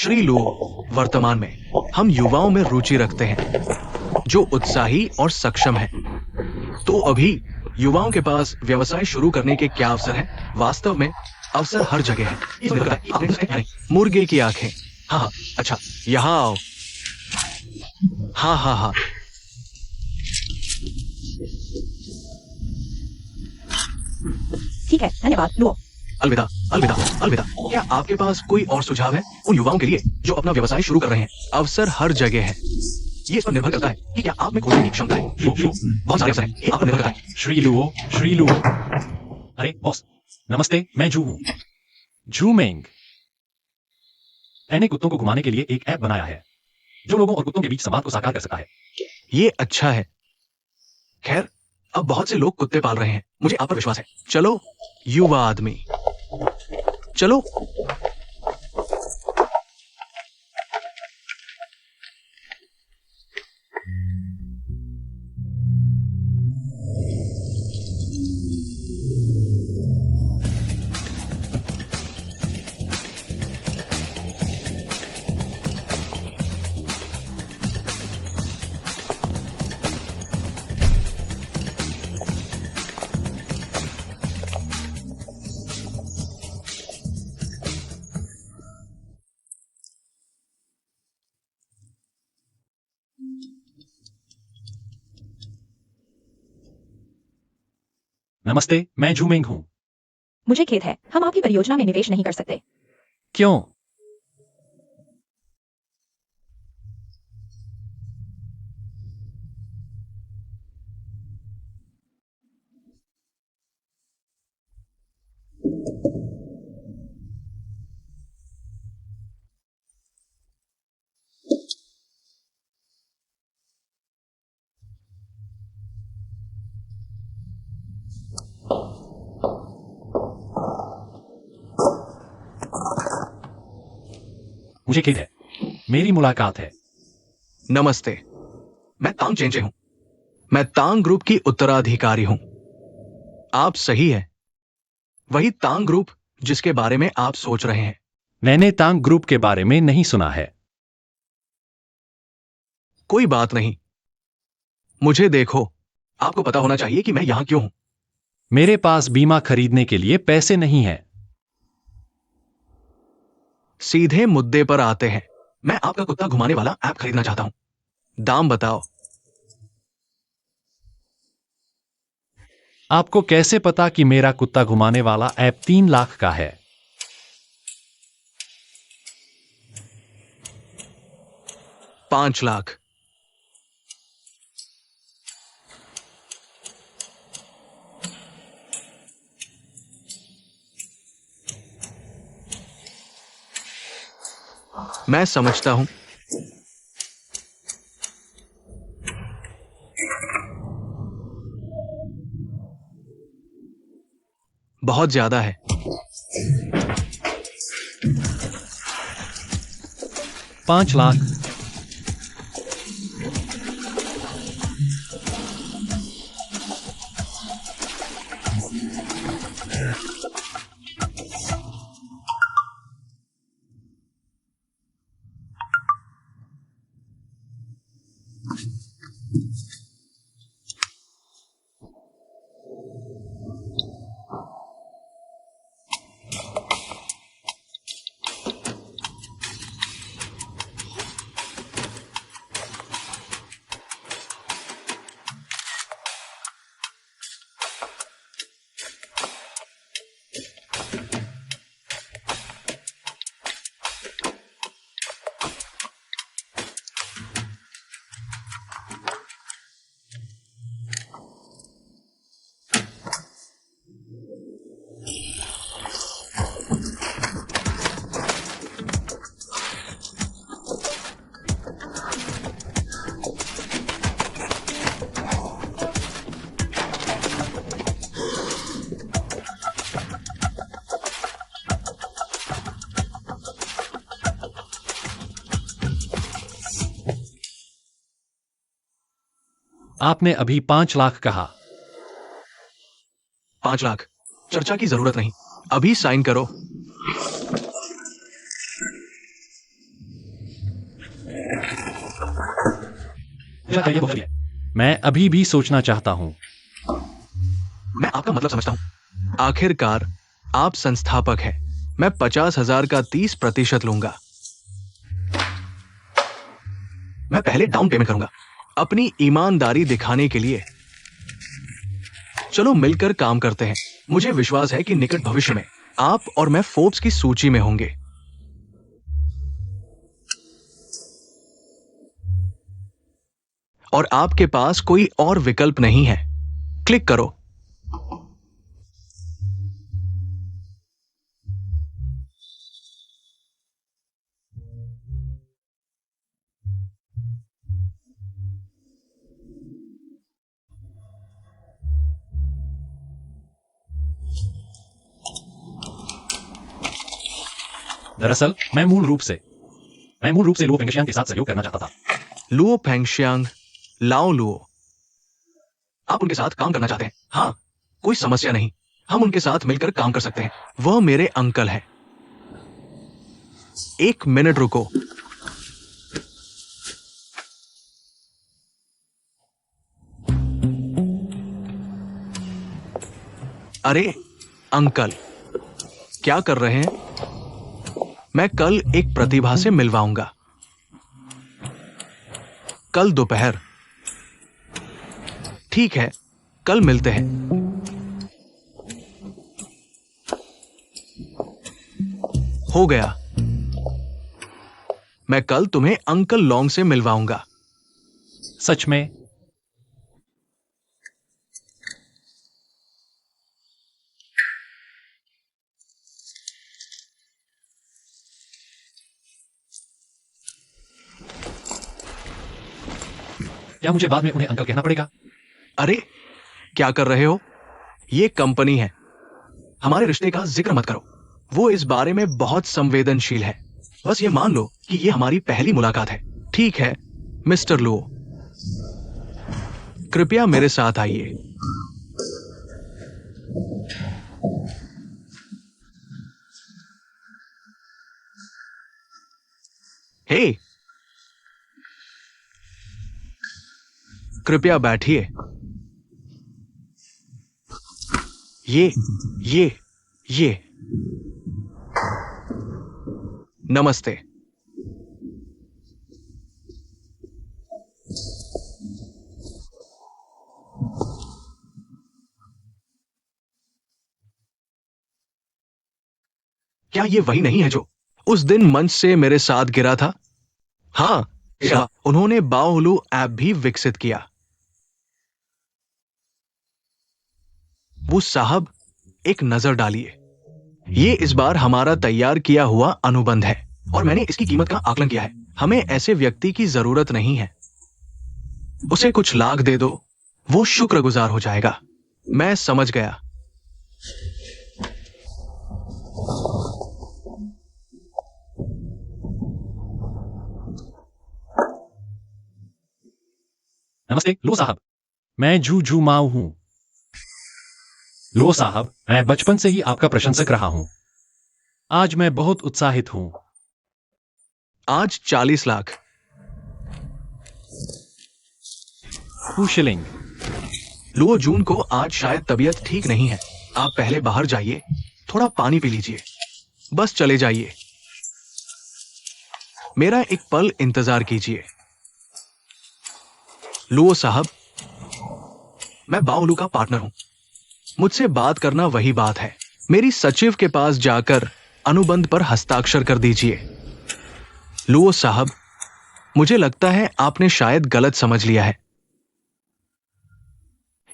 श्री लू, वर्तमान में हम युवाओं में रुचि रखते हैं जो उत्साही और सक्षम हैं। तो अभी युवाओं के पास व्यवसाय शुरू करने के क्या अवसर हैं? वास्तव में अवसर हर जगह है। मुर्गे की आंखें। हाँ, अच्छा, यहाँ आओ। हाँ हाँ हाँ। ठीक है, धन्यवाद लुओ। अलविदा अलविदा अलविदा। क्या आपके पास कोई और सुझाव है उन युवाओं के लिए जो अपना व्यवसाय शुरू कर रहे हैं? अवसर हर जगह है। ये इस पर निर्भर करता है कि क्या आप में खोजने की क्षमता है। बहुत सारे अवसर हैं, ये आप पर निर्भर करता है। श्री लुओ। अरे बॉस, नमस्ते, मैं जू हूं। जू मेंग। मैंने कुत्तों को घुमाने के लिए एक ऐप बनाया है जो लोगों और कुत्तों के बीच संवाद को साकार कर सकता है। ये अच्छा है। खैर, अब बहुत से लोग कुत्ते पाल रहे हैं, मुझे आप पर विश्वास है। चलो युवा आदमी, चलो। नमस्ते, मैं जू मेंग हूं। मुझे खेद है, हम आपकी परियोजना में निवेश नहीं कर सकते। क्यों? मुझे खेद है, मेरी मुलाकात है। नमस्ते, मैं तांग चेंचे हूं। मैं तांग ग्रुप की उत्तराधिकारी हूं। आप सही है, वही तांग ग्रुप जिसके बारे में आप सोच रहे हैं। मैंने तांग ग्रुप के बारे में नहीं सुना है। कोई बात नहीं, मुझे देखो, आपको पता होना चाहिए कि मैं यहां क्यों हूं। मेरे पास बीमा खरीदने के लिए पैसे नहीं हैं। सीधे मुद्दे पर आते हैं। मैं आपका कुत्ता घुमाने वाला ऐप खरीदना चाहता हूं। दाम बताओ। आपको कैसे पता कि मेरा कुत्ता घुमाने वाला ऐप 3 लाख का है? 5 लाख। मैं समझता हूं। बहुत ज्यादा है। 5 लाख। आपने अभी 5 लाख कहा। 5 लाख। चर्चा की जरूरत नहीं, अभी साइन करो। मुझे लगता है ये बहुत है। मैं अभी भी सोचना चाहता हूं। मैं आपका मतलब समझता हूं। आखिरकार आप संस्थापक हैं। मैं 50,000 का 30% लूंगा। मैं पहले डाउन पेमेंट करूंगा अपनी ईमानदारी दिखाने के लिए। चलो मिलकर काम करते हैं। मुझे विश्वास है कि निकट भविष्य में आप और मैं फोर्ब्स की सूची में होंगे। और आपके पास कोई और विकल्प नहीं है। क्लिक करो। दरअसल मैं मूल रूप से लुओ फेंगशियांग के साथ सहयोग करना चाहता था। लुओ फेंगशियांग, लाओ लुओ, आप उनके साथ काम करना चाहते हैं? हाँ, कोई समस्या नहीं। हम उनके साथ मिलकर काम कर सकते हैं। वह मेरे अंकल हैं। 1 मिनट रुको। अरे अंकल, क्या कर रहे हैं? मैं कल एक प्रतिभा से मिलवाऊंगा। कल दोपहर। ठीक है, कल मिलते हैं। हो गया। मैं कल तुम्हें अंकल लॉन्ग से मिलवाऊंगा। सच में? क्या मुझे बाद में उन्हें अंकल कहना पड़ेगा? अरे क्या कर रहे हो? ये कंपनी है। हमारे रिश्ते का जिक्र मत करो। वो इस बारे में बहुत संवेदनशील है। बस ये मान लो कि ये हमारी पहली मुलाकात है। ठीक है मिस्टर लो, कृपया मेरे साथ आइए। हे, कृपया बैठिए। ये नमस्ते। क्या ये वही नहीं है जो उस दिन मंच से मेरे साथ गिरा था? हाँ, उन्होंने बाओहुलु ऐप भी विकसित किया। वो साहब, एक नजर डालिए। ये इस बार हमारा तैयार किया हुआ अनुबंध है और मैंने इसकी कीमत का आकलन किया है। हमें ऐसे व्यक्ति की जरूरत नहीं है। उसे कुछ लाख दे दो, वो शुक्रगुजार हो जाएगा। मैं समझ गया। नमस्ते लो साहब, मैं जू माओ हूं। लो साहब, मैं बचपन से ही आपका प्रशंसक रहा हूं। आज मैं बहुत उत्साहित हूं। आज 40 लाख। शिलिंग। लुओ जून को आज शायद तबीयत ठीक नहीं है। आप पहले बाहर जाइए, थोड़ा पानी पी लीजिए। बस चले जाइए। मेरा एक पल इंतजार कीजिए। लुओ साहब, मैं बाओलू का पार्टनर हूं। मुझसे बात करना वही बात है। मेरी सचिव के पास जाकर अनुबंध पर हस्ताक्षर कर दीजिए। लुओ साहब, मुझे लगता है आपने शायद गलत समझ लिया है।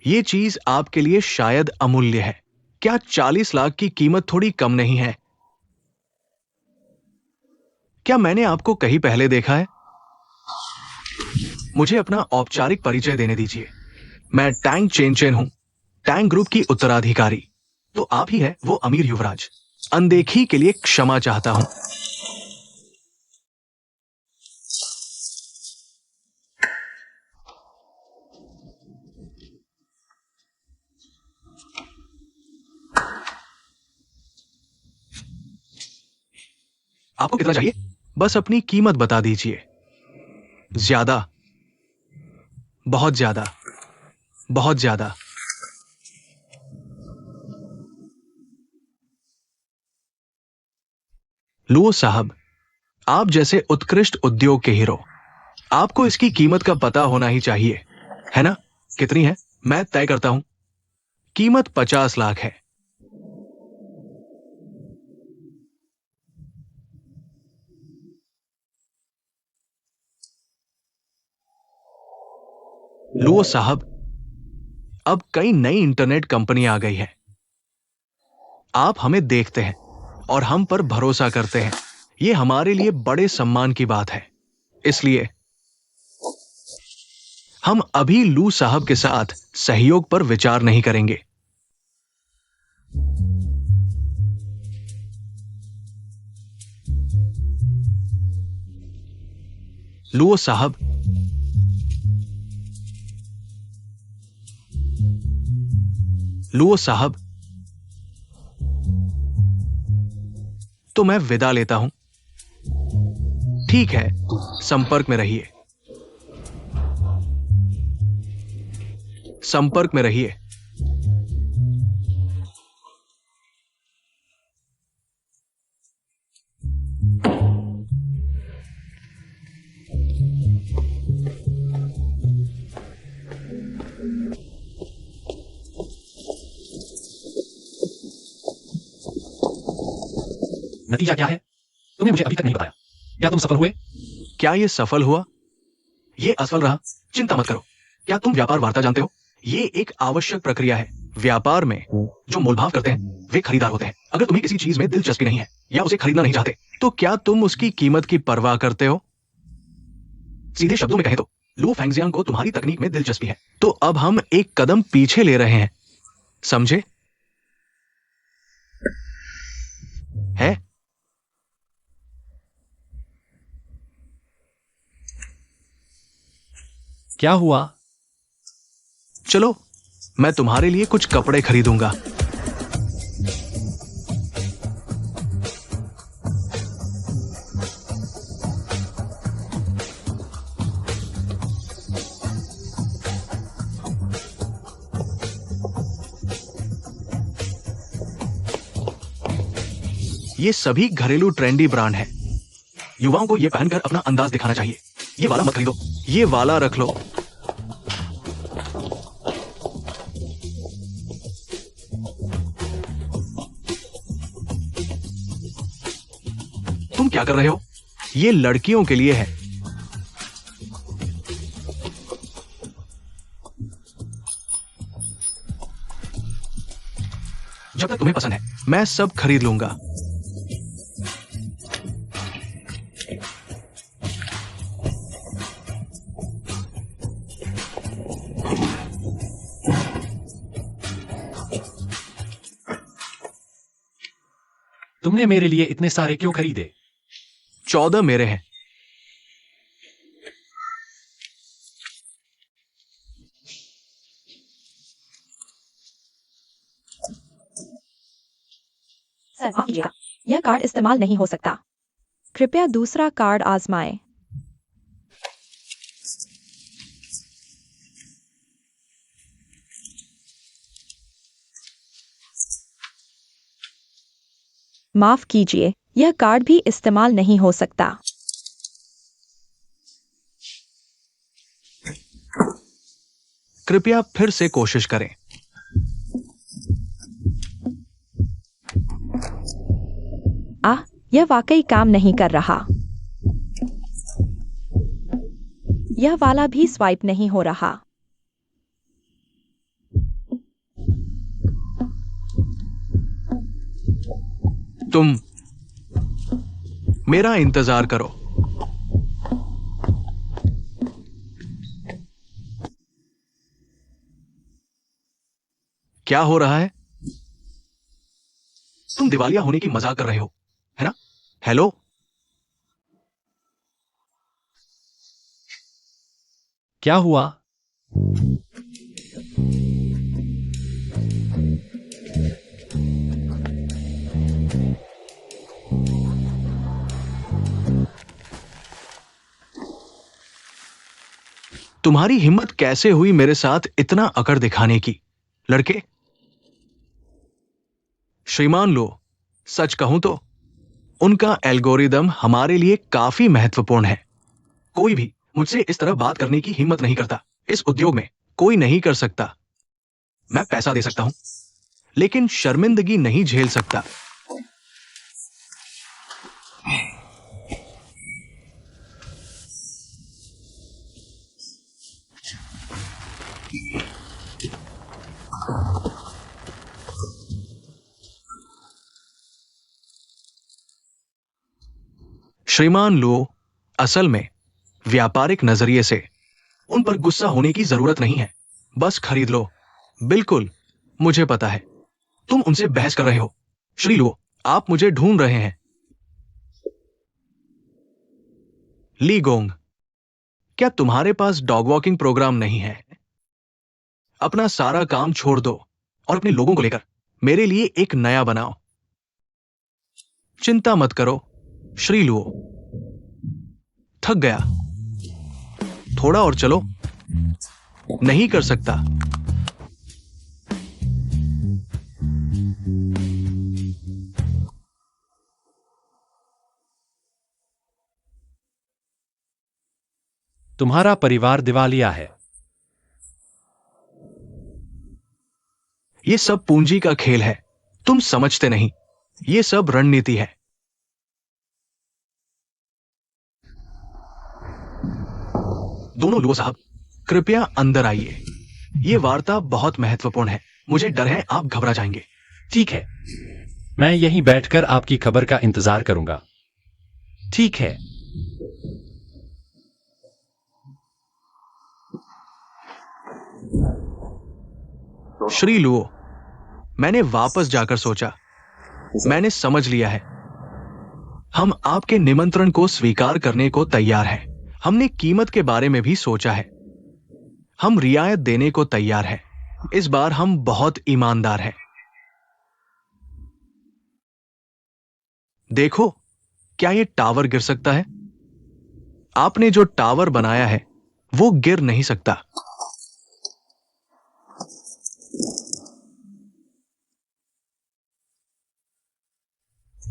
ये चीज आपके लिए शायद अमूल्य है। क्या 40 लाख की कीमत थोड़ी कम नहीं है? क्या मैंने आपको कहीं पहले देखा है? मुझे अपना औपचारिक परिचय देने दीजिए। मैं टैंग चेनचेन हूं, टैंग ग्रुप की उत्तराधिकारी। तो आप ही है वो अमीर युवराज। अनदेखी के लिए क्षमा चाहता हूं। आपको कितना चाहिए? बस अपनी कीमत बता दीजिए। ज्यादा? बहुत ज्यादा, बहुत ज्यादा। लुओ साहब, आप जैसे उत्कृष्ट उद्योग के हीरो, आपको इसकी कीमत का पता होना ही चाहिए, है ना? कितनी है? मैं तय करता हूं। कीमत 50 लाख है। लुओ साहब, अब कई नई इंटरनेट कंपनी आ गई है। आप हमें देखते हैं और हम पर भरोसा करते हैं। ये हमारे लिए बड़े सम्मान की बात है। इसलिए हम अभी लू साहब के साथ सहयोग पर विचार नहीं करेंगे। लुओ साहब, लुओ साहब, तो मैं विदा लेता हूं। ठीक है, संपर्क में रहिए, संपर्क में रहिए। नतीजा क्या है? तुमने मुझे अभी तक नहीं बताया। क्या तुम सफल हुए? क्या यह सफल हुआ? यह असफल रहा? चिंता मत करो। क्या तुम व्यापार वार्ता जानते हो? यह एक आवश्यक प्रक्रिया है। व्यापार में जो मोलभाव करते हैं वे खरीदार होते हैं। अगर तुम्हें किसी चीज में दिलचस्पी नहीं है या उसे खरीदना नहीं चाहते, तो क्या तुम उसकी कीमत की परवाह करते हो? सीधे शब्दों में कहें तो लू फेंगजियांग को तुम्हारी तकनीक में दिलचस्पी है, तो अब हम एक कदम पीछे ले रहे हैं, समझे? है? क्या हुआ? चलो, मैं तुम्हारे लिए कुछ कपड़े खरीदूंगा। ये सभी घरेलू ट्रेंडी ब्रांड हैं। युवाओं को ये पहनकर अपना अंदाज दिखाना चाहिए। ये वाला मत खरीदो, ये वाला रख लो। तुम क्या कर रहे हो? ये लड़कियों के लिए है। जब तक तुम्हें पसंद है, मैं सब खरीद लूंगा। तुमने मेरे लिए इतने सारे क्यों खरीदे? 14 मेरे हैं। सर माफ कीजिएगा, यह कार्ड इस्तेमाल नहीं हो सकता। कृपया दूसरा कार्ड आजमाएं। माफ कीजिए, यह कार्ड भी इस्तेमाल नहीं हो सकता। कृपया फिर से कोशिश करें। यह वाकई काम नहीं कर रहा। यह वाला भी स्वाइप नहीं हो रहा। तुम मेरा इंतजार करो। क्या हो रहा है? तुम दिवालिया होने की मजाक कर रहे हो, है ना? हेलो? क्या हुआ? तुम्हारी हिम्मत कैसे हुई मेरे साथ इतना अकड़ दिखाने की, लड़के? श्रीमान लो, सच कहूं तो उनका एल्गोरिदम हमारे लिए काफी महत्वपूर्ण है। कोई भी मुझसे इस तरह बात करने की हिम्मत नहीं करता। इस उद्योग में कोई नहीं कर सकता। मैं पैसा दे सकता हूं, लेकिन शर्मिंदगी नहीं झेल सकता। श्रीमान लो, असल में व्यापारिक नजरिए से उन पर गुस्सा होने की जरूरत नहीं है। बस खरीद लो। बिल्कुल, मुझे पता है तुम उनसे बहस कर रहे हो। श्री लो, आप मुझे ढूंढ रहे हैं। ली गोंग, क्या तुम्हारे पास डॉग वॉकिंग प्रोग्राम नहीं है? अपना सारा काम छोड़ दो और अपने लोगों को लेकर मेरे लिए एक नया बनाओ। चिंता मत करो श्री लुओ। थक गया? थोड़ा और चलो। नहीं कर सकता। तुम्हारा परिवार दिवालिया है। ये सब पूंजी का खेल है। तुम समझते नहीं। ये सब रणनीति है। दोनों लुओ साहब, कृपया अंदर आइए। ये वार्ता बहुत महत्वपूर्ण है। मुझे डर है आप घबरा जाएंगे। ठीक है, मैं यहीं बैठकर आपकी खबर का इंतजार करूंगा। ठीक है। श्री लुओ, मैंने वापस जाकर सोचा। मैंने समझ लिया है। हम आपके निमंत्रण को स्वीकार करने को तैयार हैं। हमने कीमत के बारे में भी सोचा है। हम रियायत देने को तैयार हैं। इस बार हम बहुत ईमानदार हैं। देखो, क्या यह टावर गिर सकता है? आपने जो टावर बनाया है वो गिर नहीं सकता।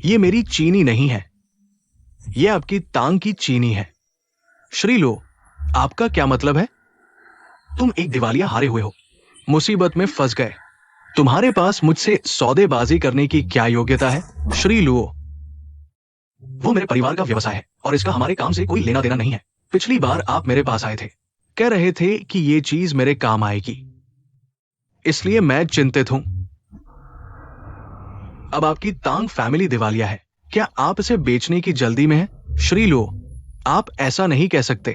ये मेरी चीनी नहीं है, यह आपकी टांग की चीनी है। श्री लो, आपका क्या मतलब है? तुम एक दिवालिया हारे हुए हो, मुसीबत में फंस गए। तुम्हारे पास मुझसे सौदेबाजी करने की क्या योग्यता है? श्री लुओ, वो मेरे परिवार का व्यवसाय है और इसका हमारे काम से कोई लेना देना नहीं है। पिछली बार आप मेरे पास आए थे, कह रहे थे कि ये चीज मेरे काम आएगी, इसलिए मैं चिंतित हूं। अब आपकी तांग फैमिली दिवालिया है। क्या आप इसे बेचने की जल्दी में हैं? श्री लो, आप ऐसा नहीं कह सकते।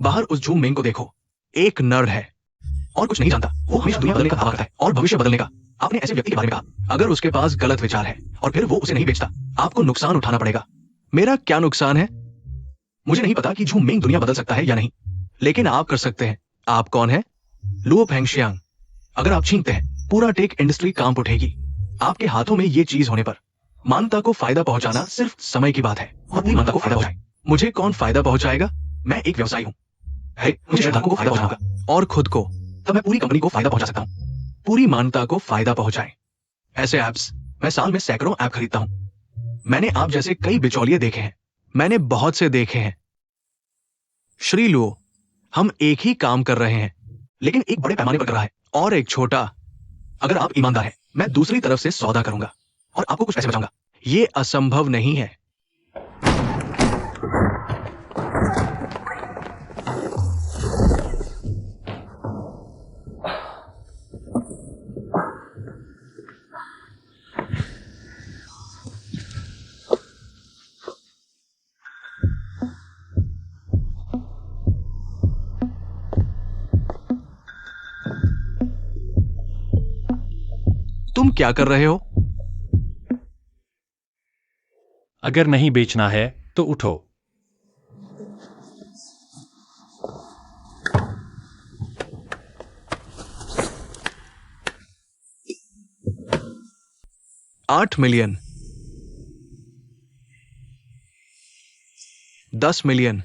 बाहर उस झूम मेंग को देखो, एक नर्ड है और कुछ नहीं जानता। वो हमेशा दुनिया बदलने का दावा करता है और भविष्य बदलने का। आपने ऐसे व्यक्ति के बारे में कहा, अगर उसके पास गलत विचार है और फिर वो उसे नहीं बेचता, आपको नुकसान उठाना पड़ेगा। मेरा क्या नुकसान है? मुझे नहीं पता कि झूम मेंग दुनिया बदल सकता है या नहीं, लेकिन आप कर सकते हैं। आप कौन है? लुओ फेंगशियांग। अगर आप छीनते हैं, पूरा टेक इंडस्ट्री कांप उठेगी। आपके हाथों में ये चीज होने पर मानवता को फायदा पहुंचाना सिर्फ समय की बात है और पूरी मानवता को फायदा पहुंचाए। मुझे कौन फायदा पहुंचाएगा? मैं एक व्यवसायी हूं। मुझे शेयरधारकों को फायदा पहुंचाना और खुद को, तब मैं पूरी कंपनी को फायदा पहुंचा सकता हूं। पूरी मानवता को फायदा पहुंचाए। ऐसे ऐप्स, मैं साल में सैकड़ों ऐप खरीदता हूं। मैंने आप जैसे कई बिचौलिए देखे हैं। मैंने बहुत से देखे हैं। श्री लुओ, हम एक ही काम कर रहे हैं, लेकिन एक बड़े पैमाने पर कर रहा है और एक छोटा। अगर आप ईमानदार हैं, मैं दूसरी तरफ से सौदा करूंगा और आपको कुछ पैसे बचाऊंगा। ये असंभव नहीं है। तुम क्या कर रहे हो? अगर नहीं बेचना है तो उठो। $8 मिलियन, 10 मिलियन,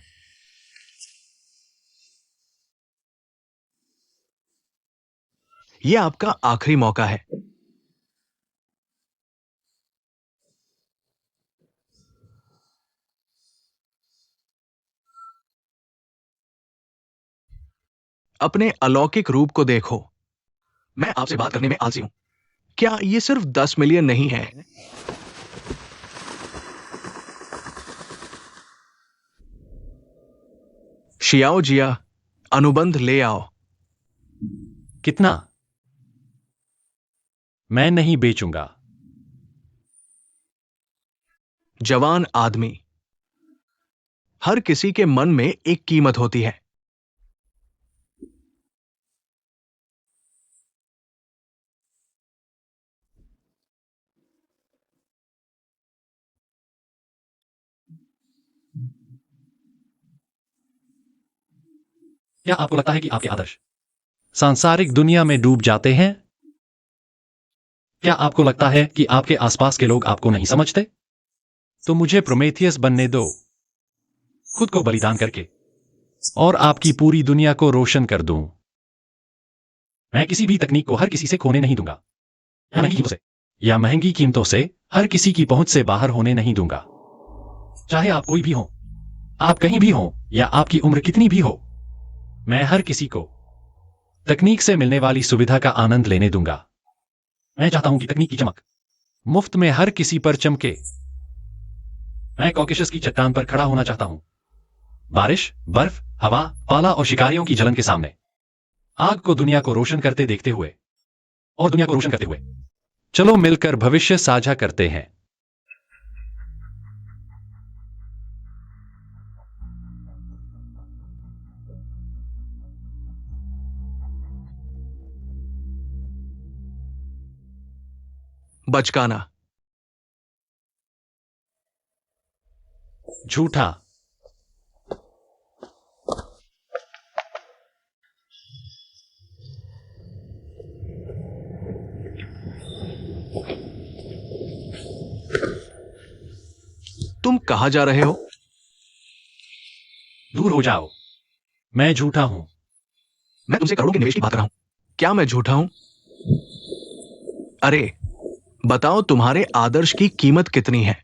ये आपका आखिरी मौका है। अपने अलौकिक रूप को देखो। मैं आपसे बात करने में आलसी हूं। क्या ये सिर्फ 10 मिलियन नहीं है? शियाओ जिया, अनुबंध ले आओ। कितना? मैं नहीं बेचूंगा। जवान आदमी, हर किसी के मन में एक कीमत होती है। क्या आपको लगता है कि आपके आदर्श सांसारिक दुनिया में डूब जाते हैं? क्या आपको लगता है कि आपके आसपास के लोग आपको नहीं समझते? तो मुझे प्रोमेथियस बनने दो, खुद को बलिदान करके, और आपकी पूरी दुनिया को रोशन कर दूं। मैं किसी भी तकनीक को हर किसी से खोने नहीं दूंगा, या महंगी कीमतों से हर किसी की पहुंच से बाहर होने नहीं दूंगा। चाहे आप कोई भी हो, आप कहीं भी हो, या आपकी उम्र कितनी भी हो, मैं हर किसी को तकनीक से मिलने वाली सुविधा का आनंद लेने दूंगा। मैं चाहता हूं कि तकनीक की चमक मुफ्त में हर किसी पर चमके। मैं कॉकेशस की चट्टान पर खड़ा होना चाहता हूं, बारिश, बर्फ, हवा, पाला और शिकारियों की जलन के सामने, आग को दुनिया को रोशन करते देखते हुए और दुनिया को रोशन करते हुए। चलो मिलकर भविष्य साझा करते हैं। बचकाना, झूठा, तुम कहां जा रहे हो? दूर हो जाओ। मैं झूठा हूं। मैं तुमसे करोड़ों के निवेश की बात कर रहा हूं। क्या मैं झूठा हूं? अरे बताओ, तुम्हारे आदर्श की कीमत कितनी है?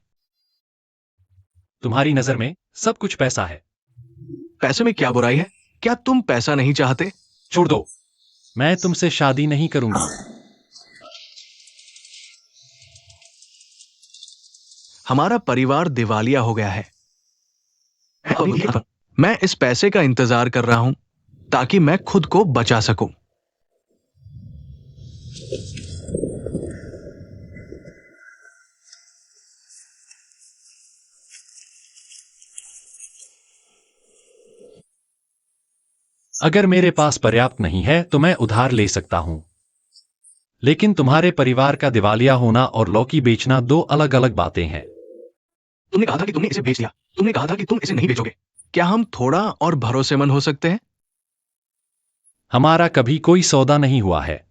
तुम्हारी नजर में सब कुछ पैसा है। पैसे में क्या बुराई है? क्या तुम पैसा नहीं चाहते? छोड़ दो, मैं तुमसे शादी नहीं करूंगी। हमारा परिवार दिवालिया हो गया है। मैं इस पैसे का इंतजार कर रहा हूं ताकि मैं खुद को बचा सकूं। अगर मेरे पास पर्याप्त नहीं है तो मैं उधार ले सकता हूं, लेकिन तुम्हारे परिवार का दिवालिया होना और लौकी बेचना दो अलग अलग बातें हैं। तुमने कहा था कि तुमने इसे बेच दिया। तुमने कहा था कि तुम इसे नहीं बेचोगे। क्या हम थोड़ा और भरोसेमंद हो सकते हैं? हमारा कभी कोई सौदा नहीं हुआ है।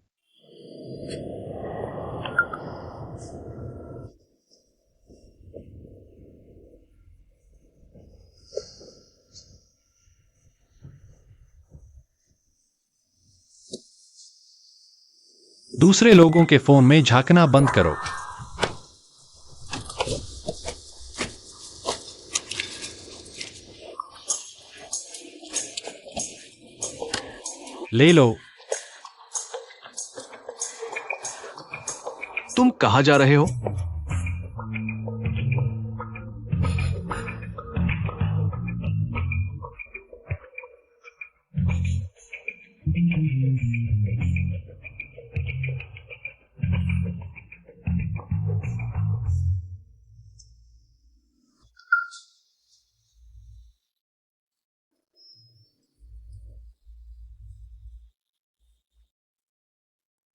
दूसरे लोगों के फोन में झांकना बंद करो। ले लो। तुम कहां जा रहे हो?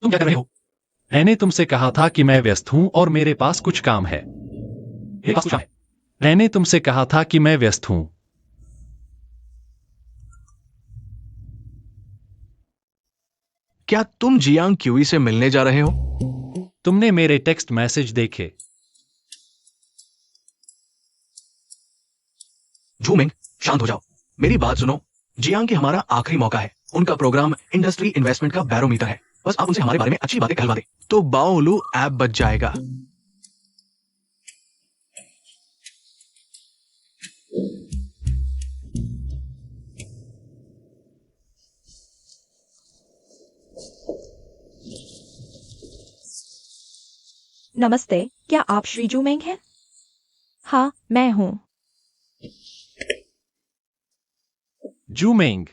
तुम क्या कर रहे हो? मैंने तुमसे कहा था कि मैं व्यस्त हूं और मेरे पास कुछ काम है। मेरे पास कुछ काम है। मैंने तुमसे कहा था कि मैं व्यस्त हूं। क्या तुम जियांग क्यूई से मिलने जा रहे हो? तुमने मेरे टेक्स्ट मैसेज देखे? झूमिंग, शांत हो जाओ। मेरी बात सुनो। जियांग की हमारा आखिरी मौका है। उनका प्रोग्राम इंडस्ट्री इन्वेस्टमेंट का बैरोमीटर है। बस आप उनसे हमारे बारे में अच्छी बातें कहलवा दें, तो बाओलू ऐप बच जाएगा। नमस्ते, क्या आप श्री जूमेंग हैं? हाँ, मैं हूँ। जूमेंग।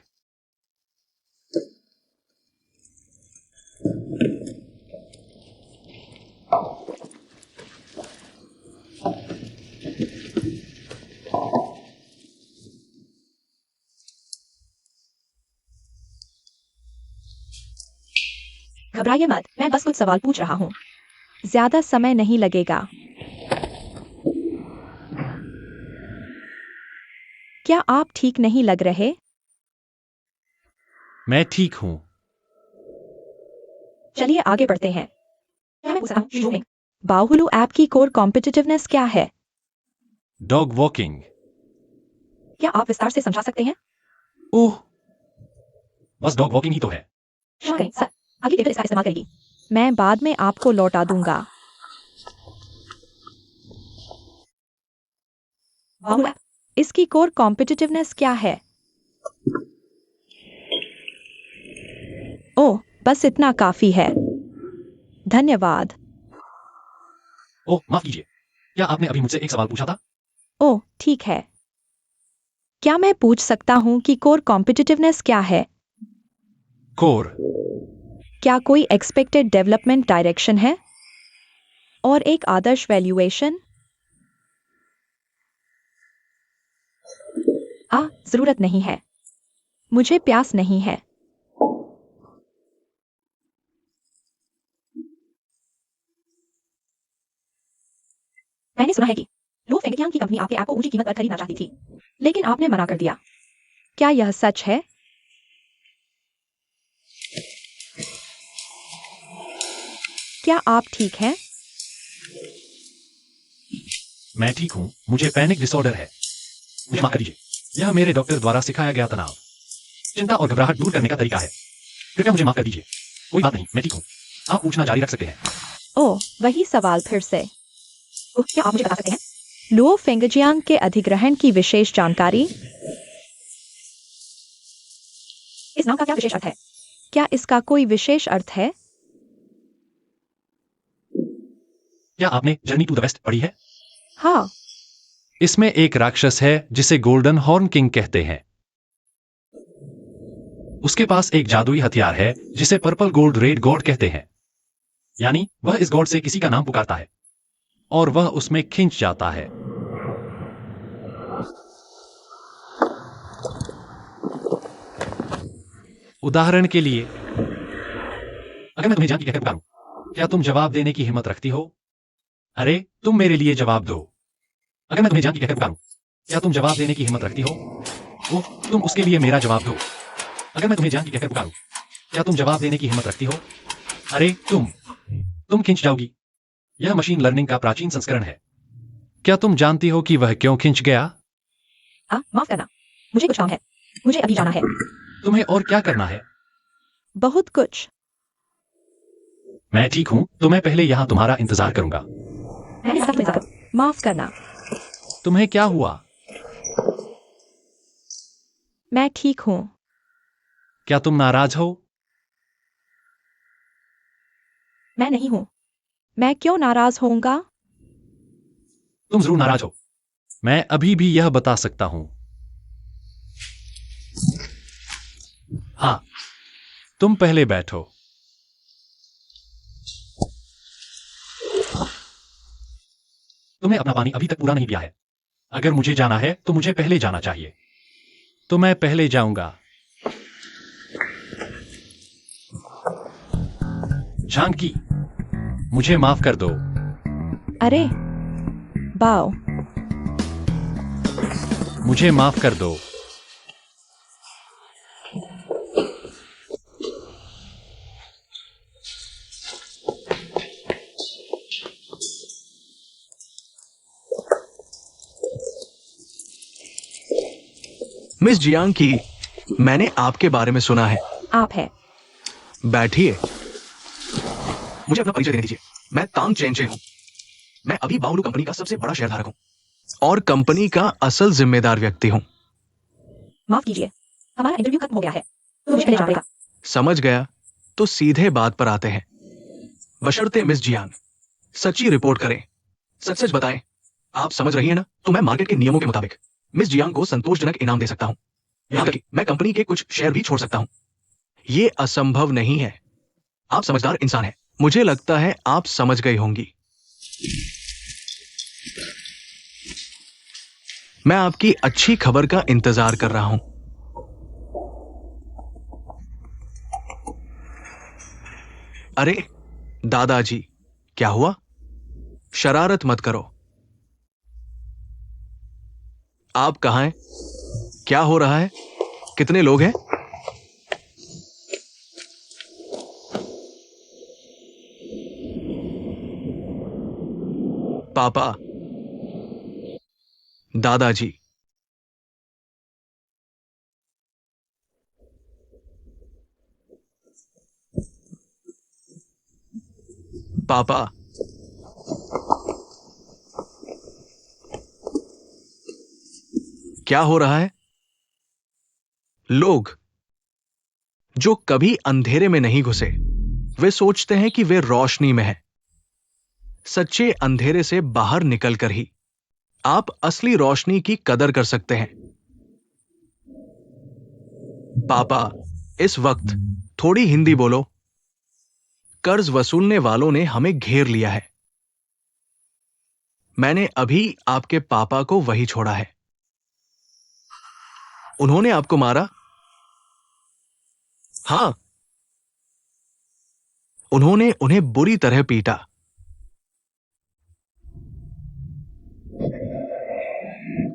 घबराइए मत, मैं बस कुछ सवाल पूछ रहा हूँ। ज्यादा समय नहीं लगेगा। क्या आप ठीक नहीं लग रहे? मैं ठीक हूं। चलिए आगे बढ़ते हैं। क्या मैं पूछ सकता हूँ, श्री जूमेंग, बाहुलू ऐप की कोर कॉम्पिटिटिवनेस क्या है? Dog walking. क्या आप विस्तार से समझा सकते हैं? ओह, बस डॉग वॉकिंग ही तो है। क्षमा करें, सर, अगली टेबल इसका इस्तेमाल करेगी। मैं बाद में आपको लौटा दूंगा। बाहुलू ऐप, इसकी कोर कॉम्पिटिटिवनेस क्या है? ओह, बस इतना काफी है। धन्यवाद। ओह, माफ कीजिए, क्या आपने अभी मुझसे एक सवाल पूछा था? ओह, ठीक है। क्या मैं पूछ सकता हूँ कि कोर कॉम्पिटिटिवनेस क्या है? कोर। क्या कोई एक्सपेक्टेड डेवलपमेंट डायरेक्शन है? और एक आदर्श वैल्यूएशन? जरूरत नहीं है। मुझे प्यास नहीं है। मैंने सुना है कि लो फेंगटियांग की कंपनी आपके ऐप को ऊंची कीमत पर खरीदना चाहती थी, लेकिन आपने मना कर दिया। क्या यह सच है? क्या आप ठीक हैं? मैं ठीक हूं, मुझे पैनिक डिसऑर्डर है। मुझे माफ कर दीजिए, यह मेरे डॉक्टर द्वारा सिखाया गया तनाव, चिंता और घबराहट दूर करने का तरीका है। कृपया मुझे माफ कर दीजिए। कोई बात नहीं, मैं ठीक हूं। आप पूछना जारी रख सकते हैं। ओह, वही सवाल फिर से। क्या आप मुझे बता सकते हैं लुओ फेंगजियांग के अधिग्रहण की विशेष जानकारी? इस नाम का क्या विशेष अर्थ है? क्या इसका कोई विशेष अर्थ है? क्या आपने जर्नी टू द वेस्ट पढ़ी है? हाँ। इसमें एक राक्षस है जिसे गोल्डन हॉर्न किंग कहते हैं। उसके पास एक जादुई हथियार है जिसे पर्पल गोल्ड रेड गॉड कहते हैं। यानी वह इस गॉड से किसी का नाम पुकारता है और वह उसमें खिंच जाता है। उदाहरण के लिए, अगर मैं तुम्हें जान की कहकर पुकारूं, क्या तुम जवाब देने की हिम्मत रखती हो? अरे, तुम मेरे लिए जवाब दो। अगर मैं तुम्हें जान की कहकर पुकारूं, क्या तुम जवाब देने की हिम्मत रखती हो? ओह, तुम उसके लिए मेरा जवाब दो। अगर मैं तुम्हें जान की कहकर पुकारूं, क्या तुम जवाब देने की हिम्मत रखती हो? अरे, तुम खिंच जाओगी। यह मशीन लर्निंग का प्राचीन संस्करण है। क्या तुम जानती हो कि वह क्यों खिंच गया? माफ करना, मुझे कुछ काम है। मुझे अभी जाना है। तुम्हें और क्या करना है? बहुत कुछ। मैं ठीक हूं, तो मैं पहले यहां तुम्हारा इंतजार करूंगा। मैंने सब इंतजार कर- माफ करना। तुम्हें क्या हुआ? मैं ठीक हूँ। क्या तुम नाराज हो? मैं नहीं हूँ। मैं क्यों नाराज होऊंगा? तुम जरूर नाराज हो। मैं अभी भी यह बता सकता हूं। हाँ, तुम पहले बैठो। तुमने अपना पानी अभी तक पूरा नहीं पिया है। अगर मुझे जाना है तो मुझे पहले जाना चाहिए। तो मैं पहले जाऊंगा। झांकी, मुझे माफ कर दो। अरे, बाओ। मुझे माफ कर दो। मिस जियांग की, मैंने आपके बारे में सुना है। आप है। बैठिए। मुझे अपना परिचय देने दीजिए। मैं तांग चेनचे हूँ। मैं अभी बाओलू कंपनी का सबसे बड़ा शेयरधारक हूँ और कंपनी का असल जिम्मेदार व्यक्ति हूँ। माफ कीजिए, हमारा इंटरव्यू खत्म हो गया है, तो मुझे पहले जाना पड़ेगा। समझ गया। तो सीधे बात पर आते हैं। बशर्ते मिस जियान सच्ची रिपोर्ट करें, सच सच बताएं। आप समझ रही हैं ना? तो मैं मार्केट के नियमों के मुताबिक मिस जियांग को संतोषजनक इनाम दे सकता हूं। यहां तक कि मैं कंपनी के कुछ शेयर भी छोड़ सकता हूं। ये असंभव नहीं है। आप समझदार इंसान हैं। मुझे लगता है आप समझ गई होंगी। मैं आपकी अच्छी खबर का इंतजार कर रहा हूं। अरे दादाजी, क्या हुआ? शरारत मत करो। आप कहां हैं? क्या हो रहा है? कितने लोग हैं? पापा, दादाजी, पापा, क्या हो रहा है? लोग जो कभी अंधेरे में नहीं घुसे, वे सोचते हैं कि वे रोशनी में हैं। सच्चे अंधेरे से बाहर निकलकर ही आप असली रोशनी की कदर कर सकते हैं। पापा, इस वक्त थोड़ी हिंदी बोलो। कर्ज वसूलने वालों ने हमें घेर लिया है। मैंने अभी आपके पापा को वही छोड़ा है। उन्होंने आपको मारा? हां, उन्होंने उन्हें बुरी तरह पीटा।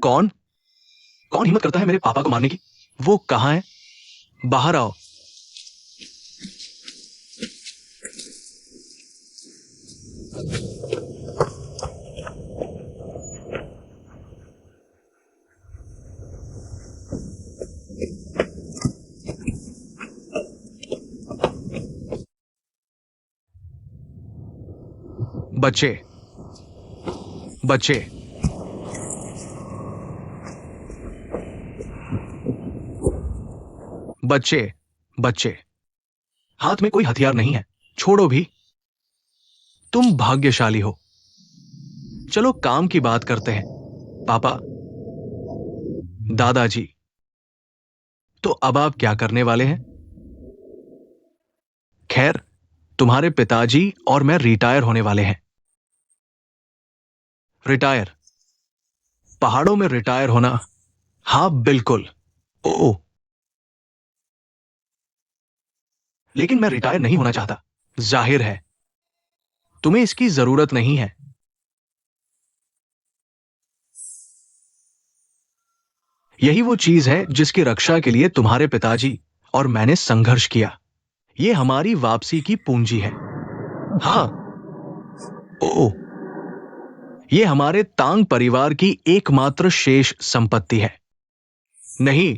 कौन कौन हिम्मत करता है मेरे पापा को मारने की? वो कहां है? बाहर आओ। बच्चे, बच्चे, बच्चे, बच्चे, हाथ में कोई हथियार नहीं है। छोड़ो भी। तुम भाग्यशाली हो। चलो काम की बात करते हैं। पापा, दादाजी, तो अब आप क्या करने वाले हैं? खैर, तुम्हारे पिताजी और मैं रिटायर होने वाले हैं। रिटायर? पहाड़ों में रिटायर होना? हाँ, बिल्कुल। ओ, लेकिन मैं रिटायर नहीं होना चाहता। जाहिर है, तुम्हें इसकी जरूरत नहीं है। यही वो चीज है जिसकी रक्षा के लिए तुम्हारे पिताजी और मैंने संघर्ष किया। ये हमारी वापसी की पूंजी है। हाँ, ओ, ये हमारे तांग परिवार की एकमात्र शेष संपत्ति है। नहीं,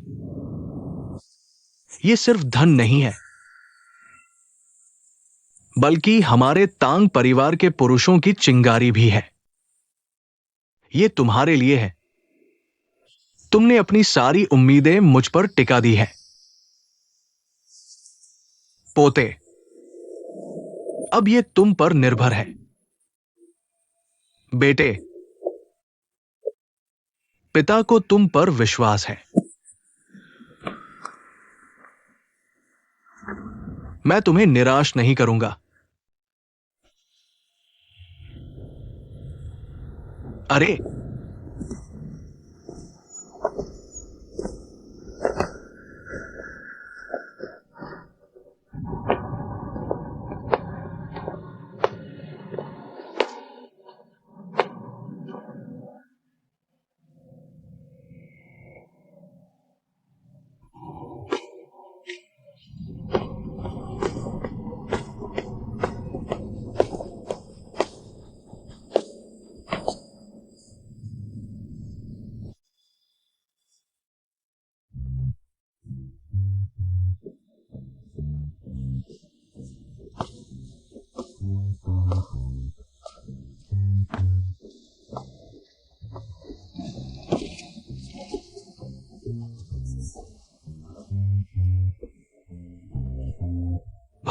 ये सिर्फ धन नहीं है, बल्कि हमारे तांग परिवार के पुरुषों की चिंगारी भी है। ये तुम्हारे लिए है। तुमने अपनी सारी उम्मीदें मुझ पर टिका दी है। पोते, अब ये तुम पर निर्भर है। बेटे, पिता को तुम पर विश्वास है। मैं तुम्हें निराश नहीं करूंगा। अरे,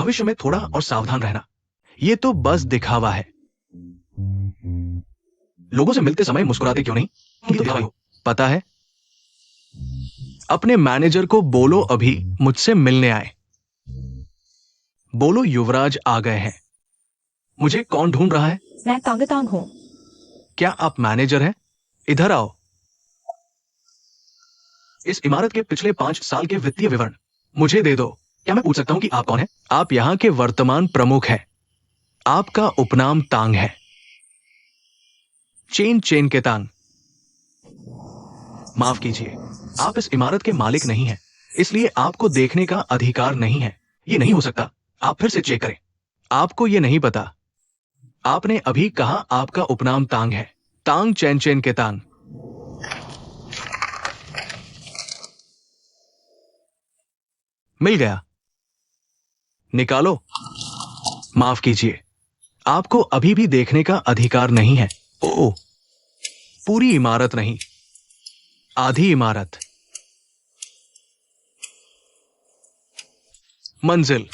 भविष्य में थोड़ा और सावधान रहना। ये तो बस दिखावा है। लोगों से मिलते समय मुस्कुराते क्यों नहीं? ये तो दिखावा ही हो। पता है, अपने मैनेजर को बोलो अभी मुझसे मिलने आए। बोलो युवराज आ गए हैं। मुझे कौन ढूंढ रहा है? मैं तांगतांग हूँ। क्या आप मैनेजर हैं? इधर आओ। इस इमारत के पिछले 5 साल के वित्तीय विवरण मुझे दे दो। क्या मैं पूछ सकता हूं कि आप कौन हैं? आप यहाँ के वर्तमान प्रमुख हैं। आपका उपनाम तांग है। चेन चेन के तांग। माफ कीजिए, आप इस इमारत के मालिक नहीं हैं, इसलिए आपको देखने का अधिकार नहीं है। ये नहीं हो सकता। आप फिर से चेक करें। आपको ये नहीं पता। आपने अभी कहा आपका उपनाम तांग है। तांग चैन चैन के तांग। मिल गया। निकालो। माफ कीजिए, आपको अभी भी देखने का अधिकार नहीं है। ओह, पूरी इमारत नहीं, आधी इमारत। मंजिल।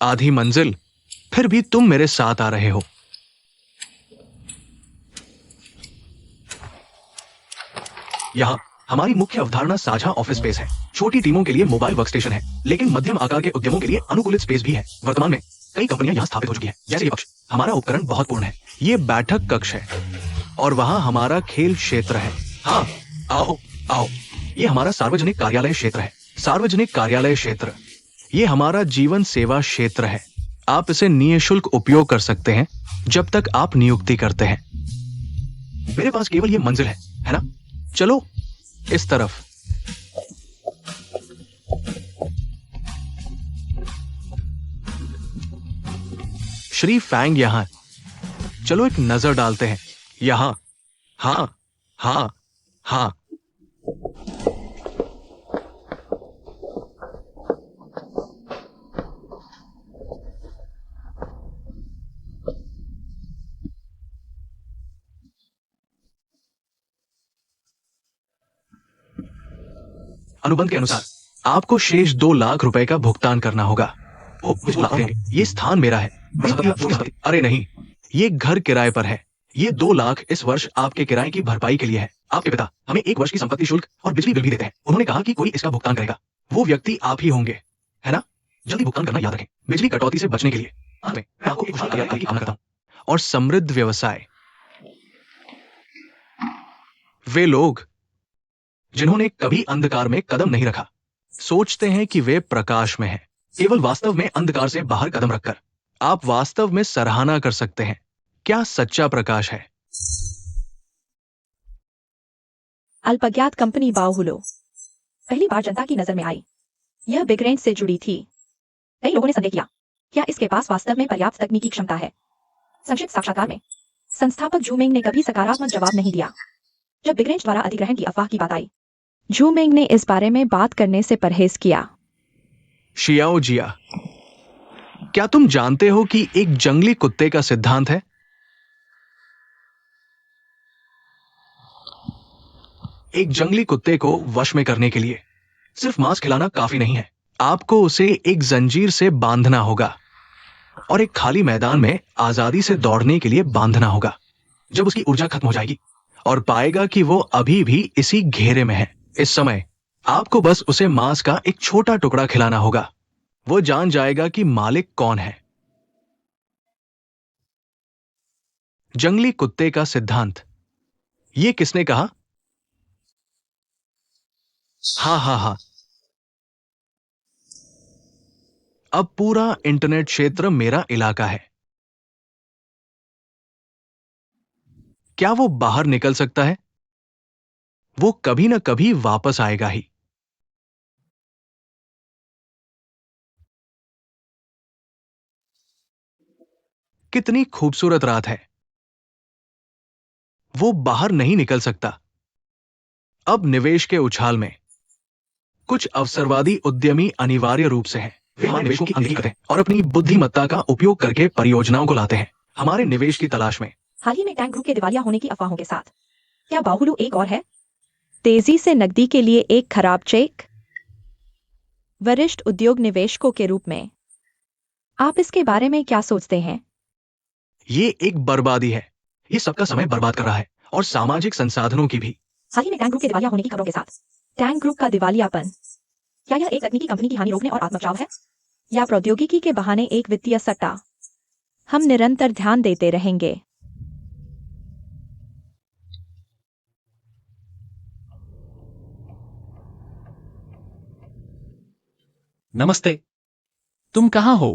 आधी मंजिल। फिर भी तुम मेरे साथ आ रहे हो। यहां हमारी मुख्य अवधारणा साझा ऑफिस स्पेस है। छोटी टीमों के लिए मोबाइल वर्कस्टेशन है, लेकिन मध्यम आकार के उद्यमों के लिए अनुकूलित स्पेस भी है। वर्तमान में कई कंपनियां यहां स्थापित हो चुकी हैं, जैसे ये कक्ष। हमारा उपकरण बहुत पूर्ण है। ये बैठक कक्ष है और वहां हमारा खेल क्षेत्र है। हाँ, आओ आओ। ये हमारा सार्वजनिक कार्यालय क्षेत्र है। सार्वजनिक कार्यालय क्षेत्र। ये हमारा जीवन सेवा क्षेत्र है। आप इसे निःशुल्क उपयोग कर सकते हैं जब तक आप नियुक्ति करते हैं। मेरे पास केवल ये मंजिल है ना? चलो इस तरफ। श्री फैंग यहां। चलो एक नजर डालते हैं। यहां। हाँ हाँ हाँ। अनुबंध के अनुसार आपको शेष 2 लाख रुपए का भुगतान करना होगा। ये स्थान मेरा है। अरे नहीं, ये घर किराए पर है। ये 2 लाख इस वर्ष आपके किराए की भरपाई के लिए है। आपके पिता हमें 1 वर्ष की संपत्ति शुल्क और बिजली बिल भी देते हैं। उन्होंने कहा कि कोई इसका भुगतान करेगा। वो व्यक्ति आप ही होंगे, है ना? जल्दी भुगतान करना याद रखें, बिजली कटौती से बचने के लिए। मैं आपको एक कुशल कार्यकारी की कामना करता हूं। और समृद्ध व्यवसाय। वे लोग जिन्होंने कभी अंधकार में कदम नहीं रखा सोचते हैं कि वे प्रकाश में हैं। केवल वास्तव में अंधकार से बाहर कदम रखकर आप वास्तव में सराहना कर सकते हैं क्या सच्चा प्रकाश है। अल्पज्ञात कंपनी बाओहुलो पहली बार जनता की नजर में आई। यह बिग रेंज से जुड़ी थी। कई लोगों ने संदेह किया, क्या इसके पास वास्तव में पर्याप्त तकनीकी क्षमता है? संक्षिप्त साक्षात्कार में संस्थापक जूमेंग ने कभी सकारात्मक जवाब नहीं दिया जब बिग रेंज द्वारा अधिग्रहण की अफवाह की बात आई। जूमेंग ने इस बारे में बात करने से परहेज किया। शियाओ जिया, क्या तुम जानते हो कि एक जंगली कुत्ते का सिद्धांत है? एक जंगली कुत्ते को वश में करने के लिए सिर्फ मांस खिलाना काफी नहीं है। आपको उसे एक जंजीर से बांधना होगा और एक खाली मैदान में आजादी से दौड़ने के लिए बांधना होगा। जब उसकी ऊर्जा खत्म हो जाएगी और पाएगा कि वो अभी भी इसी घेरे में है, इस समय आपको बस उसे मांस का एक छोटा टुकड़ा खिलाना होगा। वो जान जाएगा कि मालिक कौन है। जंगली कुत्ते का सिद्धांत। ये किसने कहा? हाँ। अब पूरा इंटरनेट क्षेत्र मेरा इलाका है। क्या वो बाहर निकल सकता है? वो कभी ना कभी वापस आएगा ही। कितनी खूबसूरत रात है। वो बाहर नहीं निकल सकता। अब निवेश के उछाल में कुछ अवसरवादी उद्यमी अनिवार्य रूप से हैं। वे हमारे निवेशों की अनदेखी करते हैं और अपनी बुद्धिमत्ता का उपयोग करके परियोजनाओं को लाते हैं हमारे निवेश की तलाश में। हाल ही में टैंक ग्रुप के दिवालिया होने की अफवाहों के साथ क्या बाहुलू एक और है? तेजी से नकदी के लिए एक खराब चेक। वरिष्ठ उद्योग निवेशकों के रूप में आप इसके बारे में क्या सोचते हैं? ये एक बर्बादी है। ये सबका समय बर्बाद कर रहा है और सामाजिक संसाधनों की भी। हाल ही में टैंक ग्रुप के दिवालिया होने की खबरों के साथ टैंक ग्रुप का दिवालियापन, क्या यह एक तकनीकी कंपनी की हानि रोकने और आत्मबचाव है, या प्रौद्योगिकी के बहाने एक वित्तीय सट्टा? हम निरंतर ध्यान देते रहेंगे। नमस्ते। तुम कहाँ हो?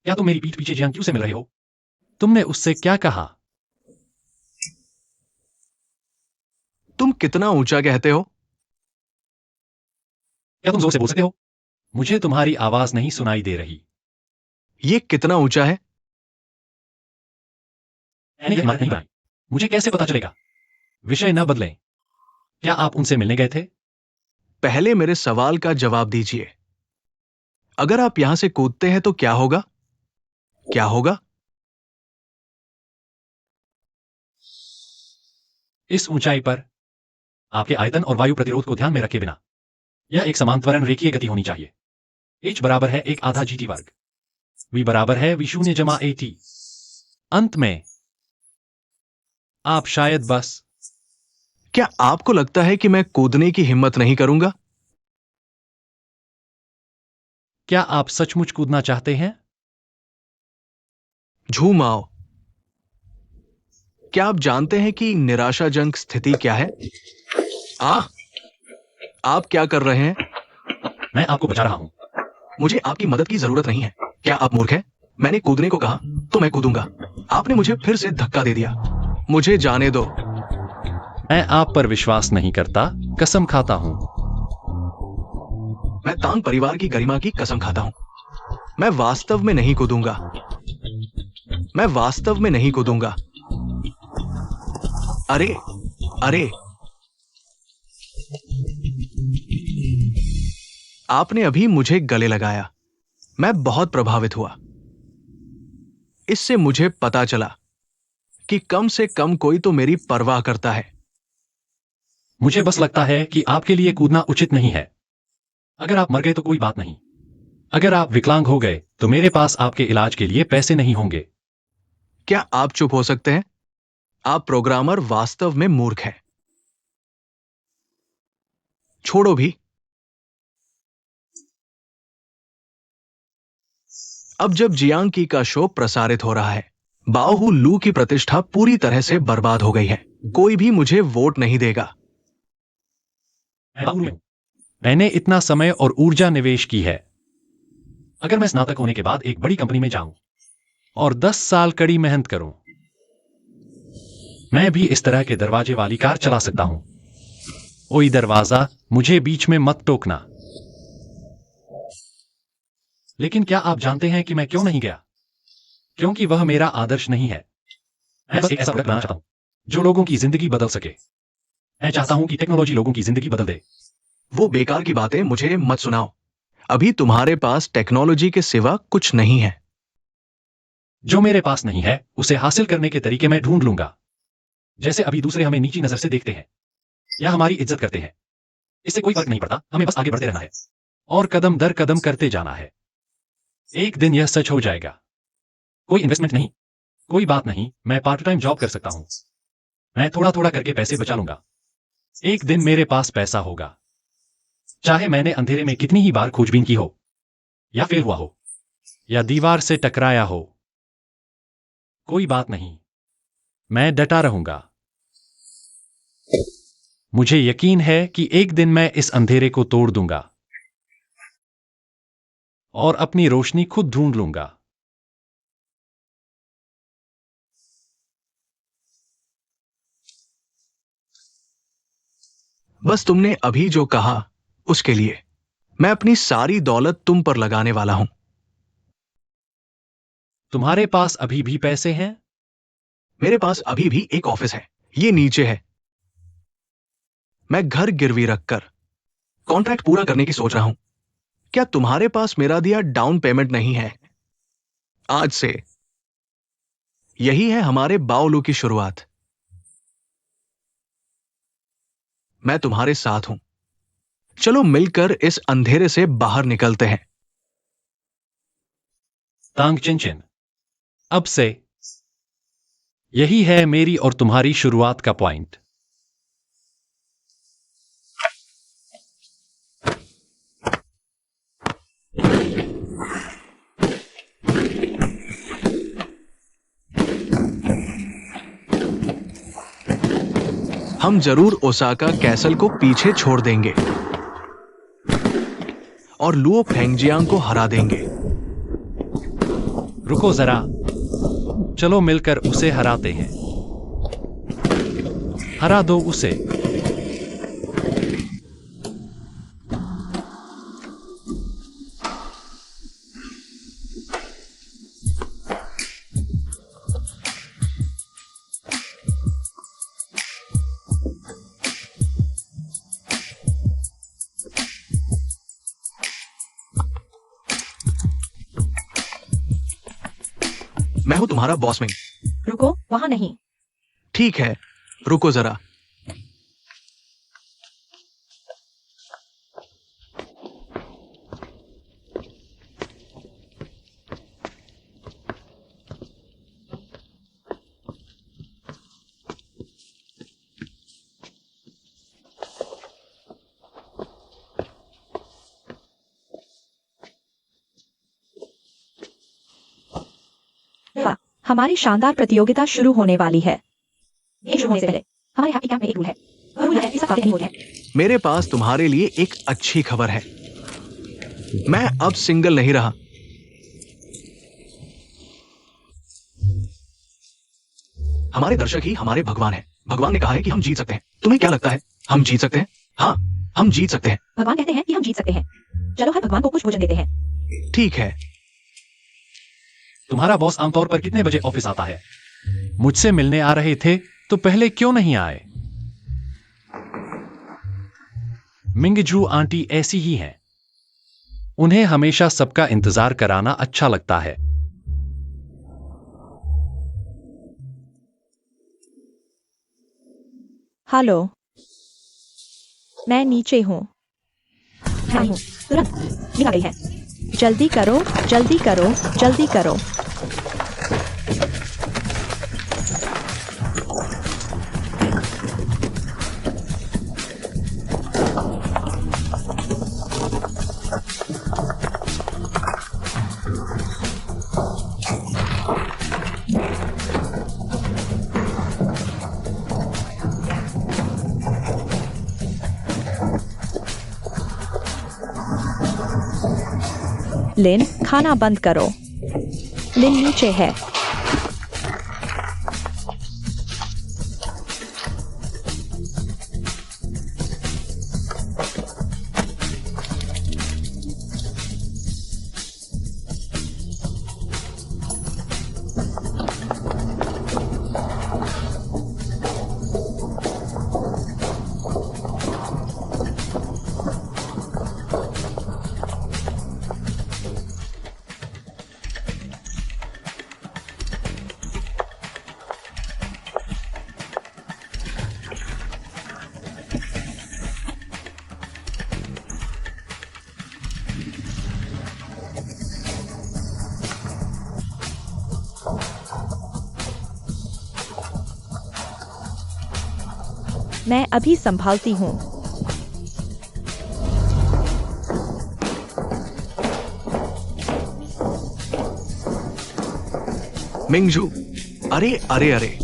क्या तुम मेरी पीठ पीछे जियांग क्यू से मिल रहे हो? तुमने उससे क्या कहा? तुम कितना ऊंचा कहते हो? क्या तुम जोर से बोल सकते हो? मुझे तुम्हारी आवाज नहीं सुनाई दे रही। ये कितना ऊंचा है? मैंने ये इमारत नहीं बनाई। मुझे कैसे पता चलेगा? विषय न बदलें। क्या आप उनसे मिलने गए थे? पहले मेरे सवाल का जवाब दीजिए। अगर आप यहां से कूदते हैं तो क्या होगा? क्या होगा? इस ऊंचाई पर आपके आयतन और वायु प्रतिरोध को ध्यान में रखे बिना यह एक समान त्वरण रेखीय गति होनी चाहिए। h बराबर है 1 आधा GT वर्ग। v बराबर है v0 जमा AT। अंत में आप शायद बस क्या आपको लगता है कि मैं कूदने की हिम्मत नहीं करूंगा? क्या आप सचमुच कूदना चाहते हैं? झूम आओ। क्या आप जानते हैं कि निराशाजनक स्थिति क्या है? आप क्या कर रहे हैं? मैं आपको बचा रहा हूं। मुझे आपकी मदद की जरूरत नहीं है। क्या आप मूर्ख हैं? मैंने कूदने को कहा तो मैं कूदूंगा। आपने मुझे फिर से धक्का दे दिया। मुझे जाने दो। मैं आप पर विश्वास नहीं करता, कसम खाता हूं। मैं तांग परिवार की गरिमा की कसम खाता हूं। मैं वास्तव में नहीं कूदूंगा। मैं वास्तव में नहीं कूदूंगा। अरे अरे, आपने अभी मुझे गले लगाया। मैं बहुत प्रभावित हुआ। इससे मुझे पता चला कि कम से कम कोई तो मेरी परवाह करता है। मुझे बस लगता है कि आपके लिए कूदना उचित नहीं है। अगर आप मर गए तो कोई बात नहीं। अगर आप विकलांग हो गए तो मेरे पास आपके इलाज के लिए पैसे नहीं होंगे। क्या आप चुप हो सकते हैं? आप प्रोग्रामर वास्तव में मूर्ख हैं। छोड़ो भी। अब जब जियांग की का शो प्रसारित हो रहा है, बाओहू लू की प्रतिष्ठा पूरी तरह से बर्बाद हो गई है। कोई भी मुझे वोट नहीं देगा। मैंने इतना समय और ऊर्जा निवेश की है। अगर मैं स्नातक होने के बाद एक बड़ी कंपनी में जाऊं और 10 साल कड़ी मेहनत करूं, मैं भी इस तरह के दरवाजे वाली कार चला सकता हूं। ओई दरवाजा, मुझे बीच में मत टोकना। लेकिन क्या आप जानते हैं कि मैं क्यों नहीं गया? क्योंकि वह मेरा आदर्श नहीं है। मैं बस एक ऐसा प्रोडक्ट बनाना चाहता हूं जो लोगों की जिंदगी बदल सके। मैं चाहता हूं कि टेक्नोलॉजी लोगों की जिंदगी बदल दे। वो बेकार की बातें मुझे मत सुनाओ। अभी तुम्हारे पास टेक्नोलॉजी के सिवा कुछ नहीं है। जो मेरे पास नहीं है उसे हासिल करने के तरीके मैं ढूंढ लूंगा। जैसे अभी दूसरे हमें नीची नजर से देखते हैं या हमारी इज्जत करते हैं, इससे कोई फर्क नहीं पड़ता। हमें बस आगे बढ़ते रहना है और कदम दर कदम करते जाना है। एक दिन यह सच हो जाएगा। कोई इन्वेस्टमेंट नहीं, कोई बात नहीं। मैं पार्ट टाइम जॉब कर सकता हूं। मैं थोड़ा थोड़ा करके पैसे बचा लूंगा। एक दिन मेरे पास पैसा होगा। चाहे मैंने अंधेरे में कितनी ही बार खोजबीन की हो, या फेल हुआ हो, या दीवार से टकराया हो, कोई बात नहीं, मैं डटा रहूंगा। मुझे यकीन है कि एक दिन मैं इस अंधेरे को तोड़ दूंगा और अपनी रोशनी खुद ढूंढ लूंगा। बस तुमने अभी जो कहा उसके लिए मैं अपनी सारी दौलत तुम पर लगाने वाला हूं। तुम्हारे पास अभी भी पैसे हैं? मेरे पास अभी भी एक ऑफिस है। ये नीचे है। मैं घर गिरवी रखकर कॉन्ट्रैक्ट पूरा करने की सोच रहा हूं। क्या तुम्हारे पास मेरा दिया डाउन पेमेंट नहीं है? आज से यही है हमारे बाओलू की शुरुआत। मैं तुम्हारे साथ हूं। चलो मिलकर इस अंधेरे से बाहर निकलते हैं। तांग चिन, अब से यही है मेरी और तुम्हारी शुरुआत का पॉइंट। हम जरूर ओसाका कैसल को पीछे छोड़ देंगे और लुओ फेंगजियांग को हरा देंगे। रुको जरा, चलो मिलकर उसे हराते हैं। हरा दो उसे। मैं हूं तुम्हारा बॉस मिंग। रुको, वहां नहीं। ठीक है, रुको जरा। वाह, हमारी शानदार प्रतियोगिता शुरू होने वाली है। ये शुरू होने से पहले हमारे हैप्पी कैंप में एक रूल है। और रूल है, इस बातें नहीं होती हैं। मेरे पास तुम्हारे लिए एक अच्छी खबर है। मैं अब सिंगल नहीं रहा। हमारे दर्शक ही हमारे भगवान हैं। भगवान ने कहा है कि हम जीत सकते हैं। तुम्हें क्या लगता है, हम जीत सकते हैं? हाँ, हम जीत सकते हैं। भगवान कहते हैं कि हम जीत सकते हैं। चलो हर भगवान को कुछ भोजन देते हैं। ठीक है। तुम्हारा बॉस आमतौर पर कितने बजे ऑफिस आता है? मुझसे मिलने आ रहे थे तो पहले क्यों नहीं आए? मिंगजू आंटी ऐसी ही हैं। उन्हें हमेशा सबका इंतजार कराना अच्छा लगता है। हेलो, मैं नीचे हूँ। मैं हूँ, तुरंत निकल गई है। जल्दी करो, जल्दी करो, जल्दी करो। लिन, खाना बंद करो। लिन नीचे है। मैं अभी संभालती हूँ। मिंगजू, अरे अरे अरे,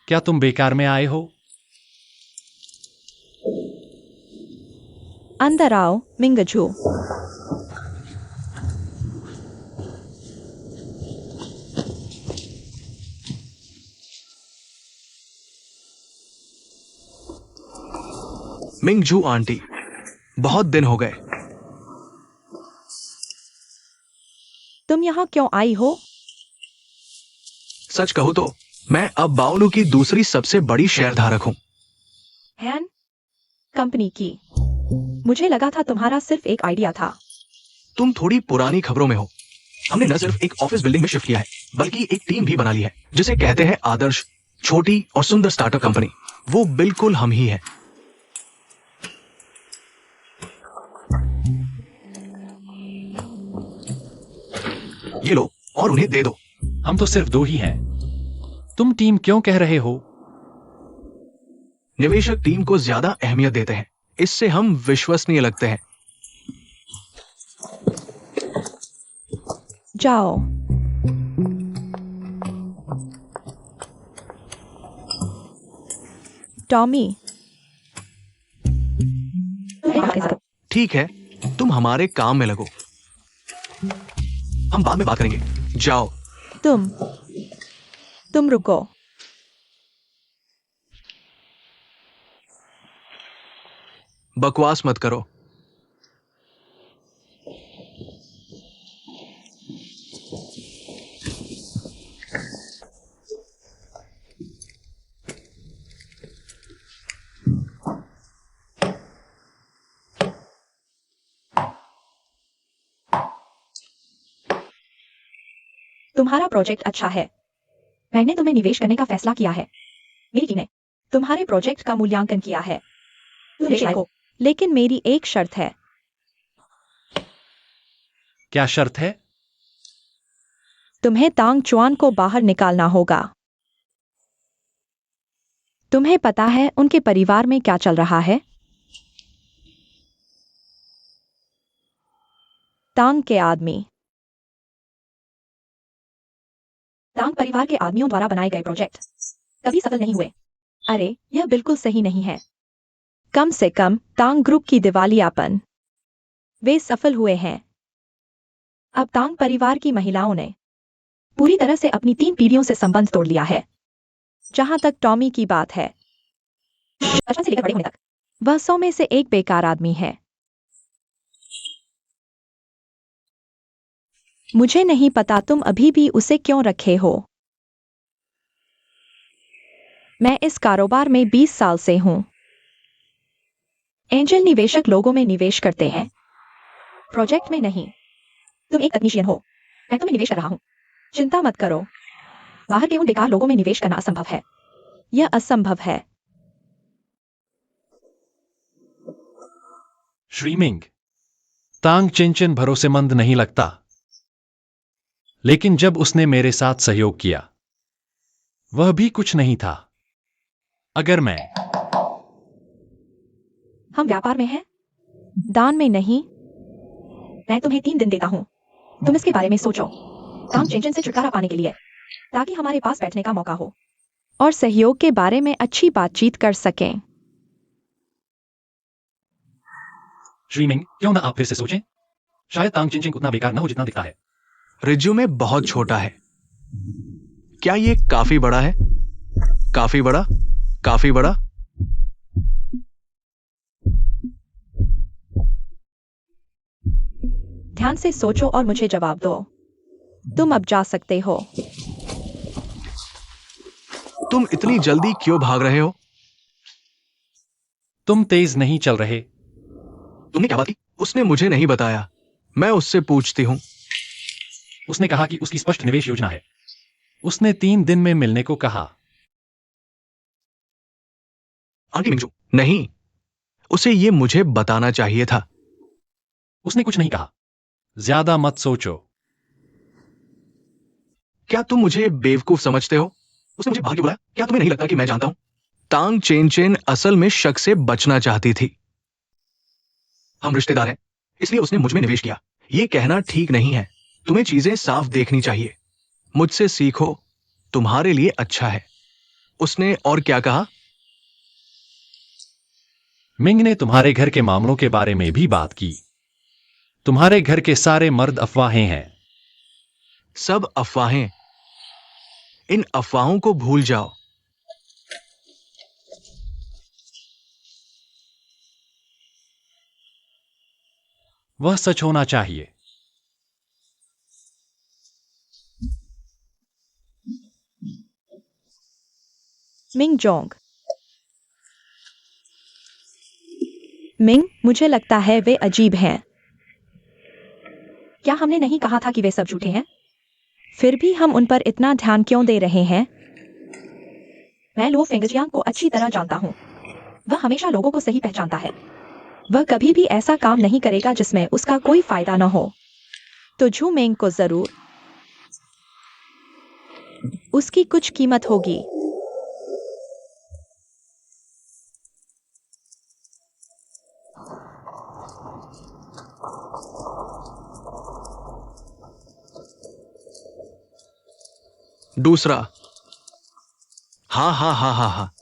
क्या तुम बेकार में आए हो? अंदर आओ, मिंगजू। मिंगजू आंटी, बहुत दिन हो गए। तुम यहाँ क्यों आई हो? सच कहूं तो मैं अब बाओलू की दूसरी सबसे बड़ी शेयरधारक हूं। हैन कंपनी की। मुझे लगा था तुम्हारा सिर्फ एक आइडिया था। तुम थोड़ी पुरानी खबरों में हो। हमने न सिर्फ एक ऑफिस बिल्डिंग में शिफ्ट किया है, बल्कि एक टीम भी बना ली है, जिसे कहते हैं आदर्श छोटी और सुंदर स्टार्टअप कंपनी। वो बिल्कुल हम ही हैं। ये लो और उन्हें दे दो। हम तो सिर्फ 2 ही हैं। तुम टीम क्यों कह रहे हो? निवेशक टीम को ज्यादा अहमियत देते हैं, इससे हम विश्वसनीय लगते हैं। जाओ। टॉमी, ठीक है, तुम हमारे काम में लगो। हम बाद में बात करेंगे। जाओ। तुम रुको। बकवास मत करो। तुम्हारा प्रोजेक्ट अच्छा है। मैंने तुम्हें निवेश करने का फैसला किया है। मेरी टीम ने तुम्हारे प्रोजेक्ट का मूल्यांकन किया है। तुम निवेश लायक हो, लेकिन मेरी एक शर्त है। क्या शर्त है? तुम्हें तांग चुआन को बाहर निकालना होगा। तुम्हें पता है उनके परिवार में क्या चल रहा है? तांग के आदमी, तांग परिवार के आदमियों द्वारा बनाए गए प्रोजेक्ट कभी सफल नहीं हुए। अरे, यह बिल्कुल सही नहीं है। कम से कम तांग ग्रुप की दिवालियापन, वे सफल हुए हैं। अब तांग परिवार की महिलाओं ने पूरी तरह से अपनी 3 पीढ़ियों से संबंध तोड़ लिया है। जहां तक टॉमी की बात है, बचपन से लेकर बड़े होने तक, वह 100 में से एक बेकार आदमी है। मुझे नहीं पता तुम अभी भी उसे क्यों रखे हो। मैं इस कारोबार में 20 साल से हूं। एंजल निवेशक लोगों में निवेश करते हैं, प्रोजेक्ट में नहीं। तुम एक तकनीशियन हो, मैं तुम्हें निवेश कर रहा हूं। चिंता मत करो। बाहर के उन बेकार लोगों में निवेश करना असंभव है। यह असंभव है। श्रीमिंग, तांग चिंचिन भरोसेमंद नहीं लगता। लेकिन जब उसने मेरे साथ सहयोग किया, वह भी कुछ नहीं था। अगर हम व्यापार में हैं, दान में नहीं। मैं तुम्हें 3 दिन देता हूं। तुम इसके बारे में सोचो, तांग चिंचिन से छुटकारा पाने के लिए, ताकि हमारे पास बैठने का मौका हो और सहयोग के बारे में अच्छी बातचीत कर सकें। श्रीमिंग, क्यों ना आप फिर से सोचें? शायद तांग चिंचिन उतना बेकार न हो जितना दिखता है। रिज्यूमे बहुत छोटा है। क्या ये काफी बड़ा है? काफी बड़ा? काफी बड़ा? ध्यान से सोचो और मुझे जवाब दो। तुम अब जा सकते हो। तुम इतनी जल्दी क्यों भाग रहे हो? तुम तेज नहीं चल रहे। तुमने क्या बात की? उसने मुझे नहीं बताया। मैं उससे पूछती हूँ। उसने कहा कि उसकी स्पष्ट निवेश योजना है। उसने 3 दिन में मिलने को कहा। आंटी मिंजू, नहीं, उसे ये मुझे बताना चाहिए था। उसने कुछ नहीं कहा। ज्यादा मत सोचो। क्या तुम मुझे बेवकूफ समझते हो? उसने मुझे बाहर क्यों बुलाया? क्या तुम्हें नहीं लगता कि मैं जानता हूं? तांग चेन असल में शक से बचना चाहती थी। हम रिश्तेदार हैं, इसलिए उसने मुझ में निवेश किया। ये कहना ठीक नहीं है। तुम्हें चीजें साफ देखनी चाहिए। मुझसे सीखो, तुम्हारे लिए अच्छा है। उसने और क्या कहा? मिंग ने तुम्हारे घर के मामलों के बारे में भी बात की। तुम्हारे घर के सारे मर्द अफवाहें हैं। सब अफवाहें। इन अफवाहों को भूल जाओ। वह सच होना चाहिए। Ming Jong. मिंग, मुझे लगता है वे अजीब हैं। क्या हमने नहीं कहा था कि वे सब झूठे हैं? फिर भी हम उन पर इतना ध्यान क्यों दे रहे हैं? मैं लो फेंगजियांग को अच्छी तरह जानता हूँ। वह हमेशा लोगों को सही पहचानता है। वह कभी भी ऐसा काम नहीं करेगा जिसमें उसका कोई फायदा न हो। तो झू मेंग को जरूर उसकी कुछ कीमत होगी। दूसरा, हाँ हाँ हाँ हाँ हाँ।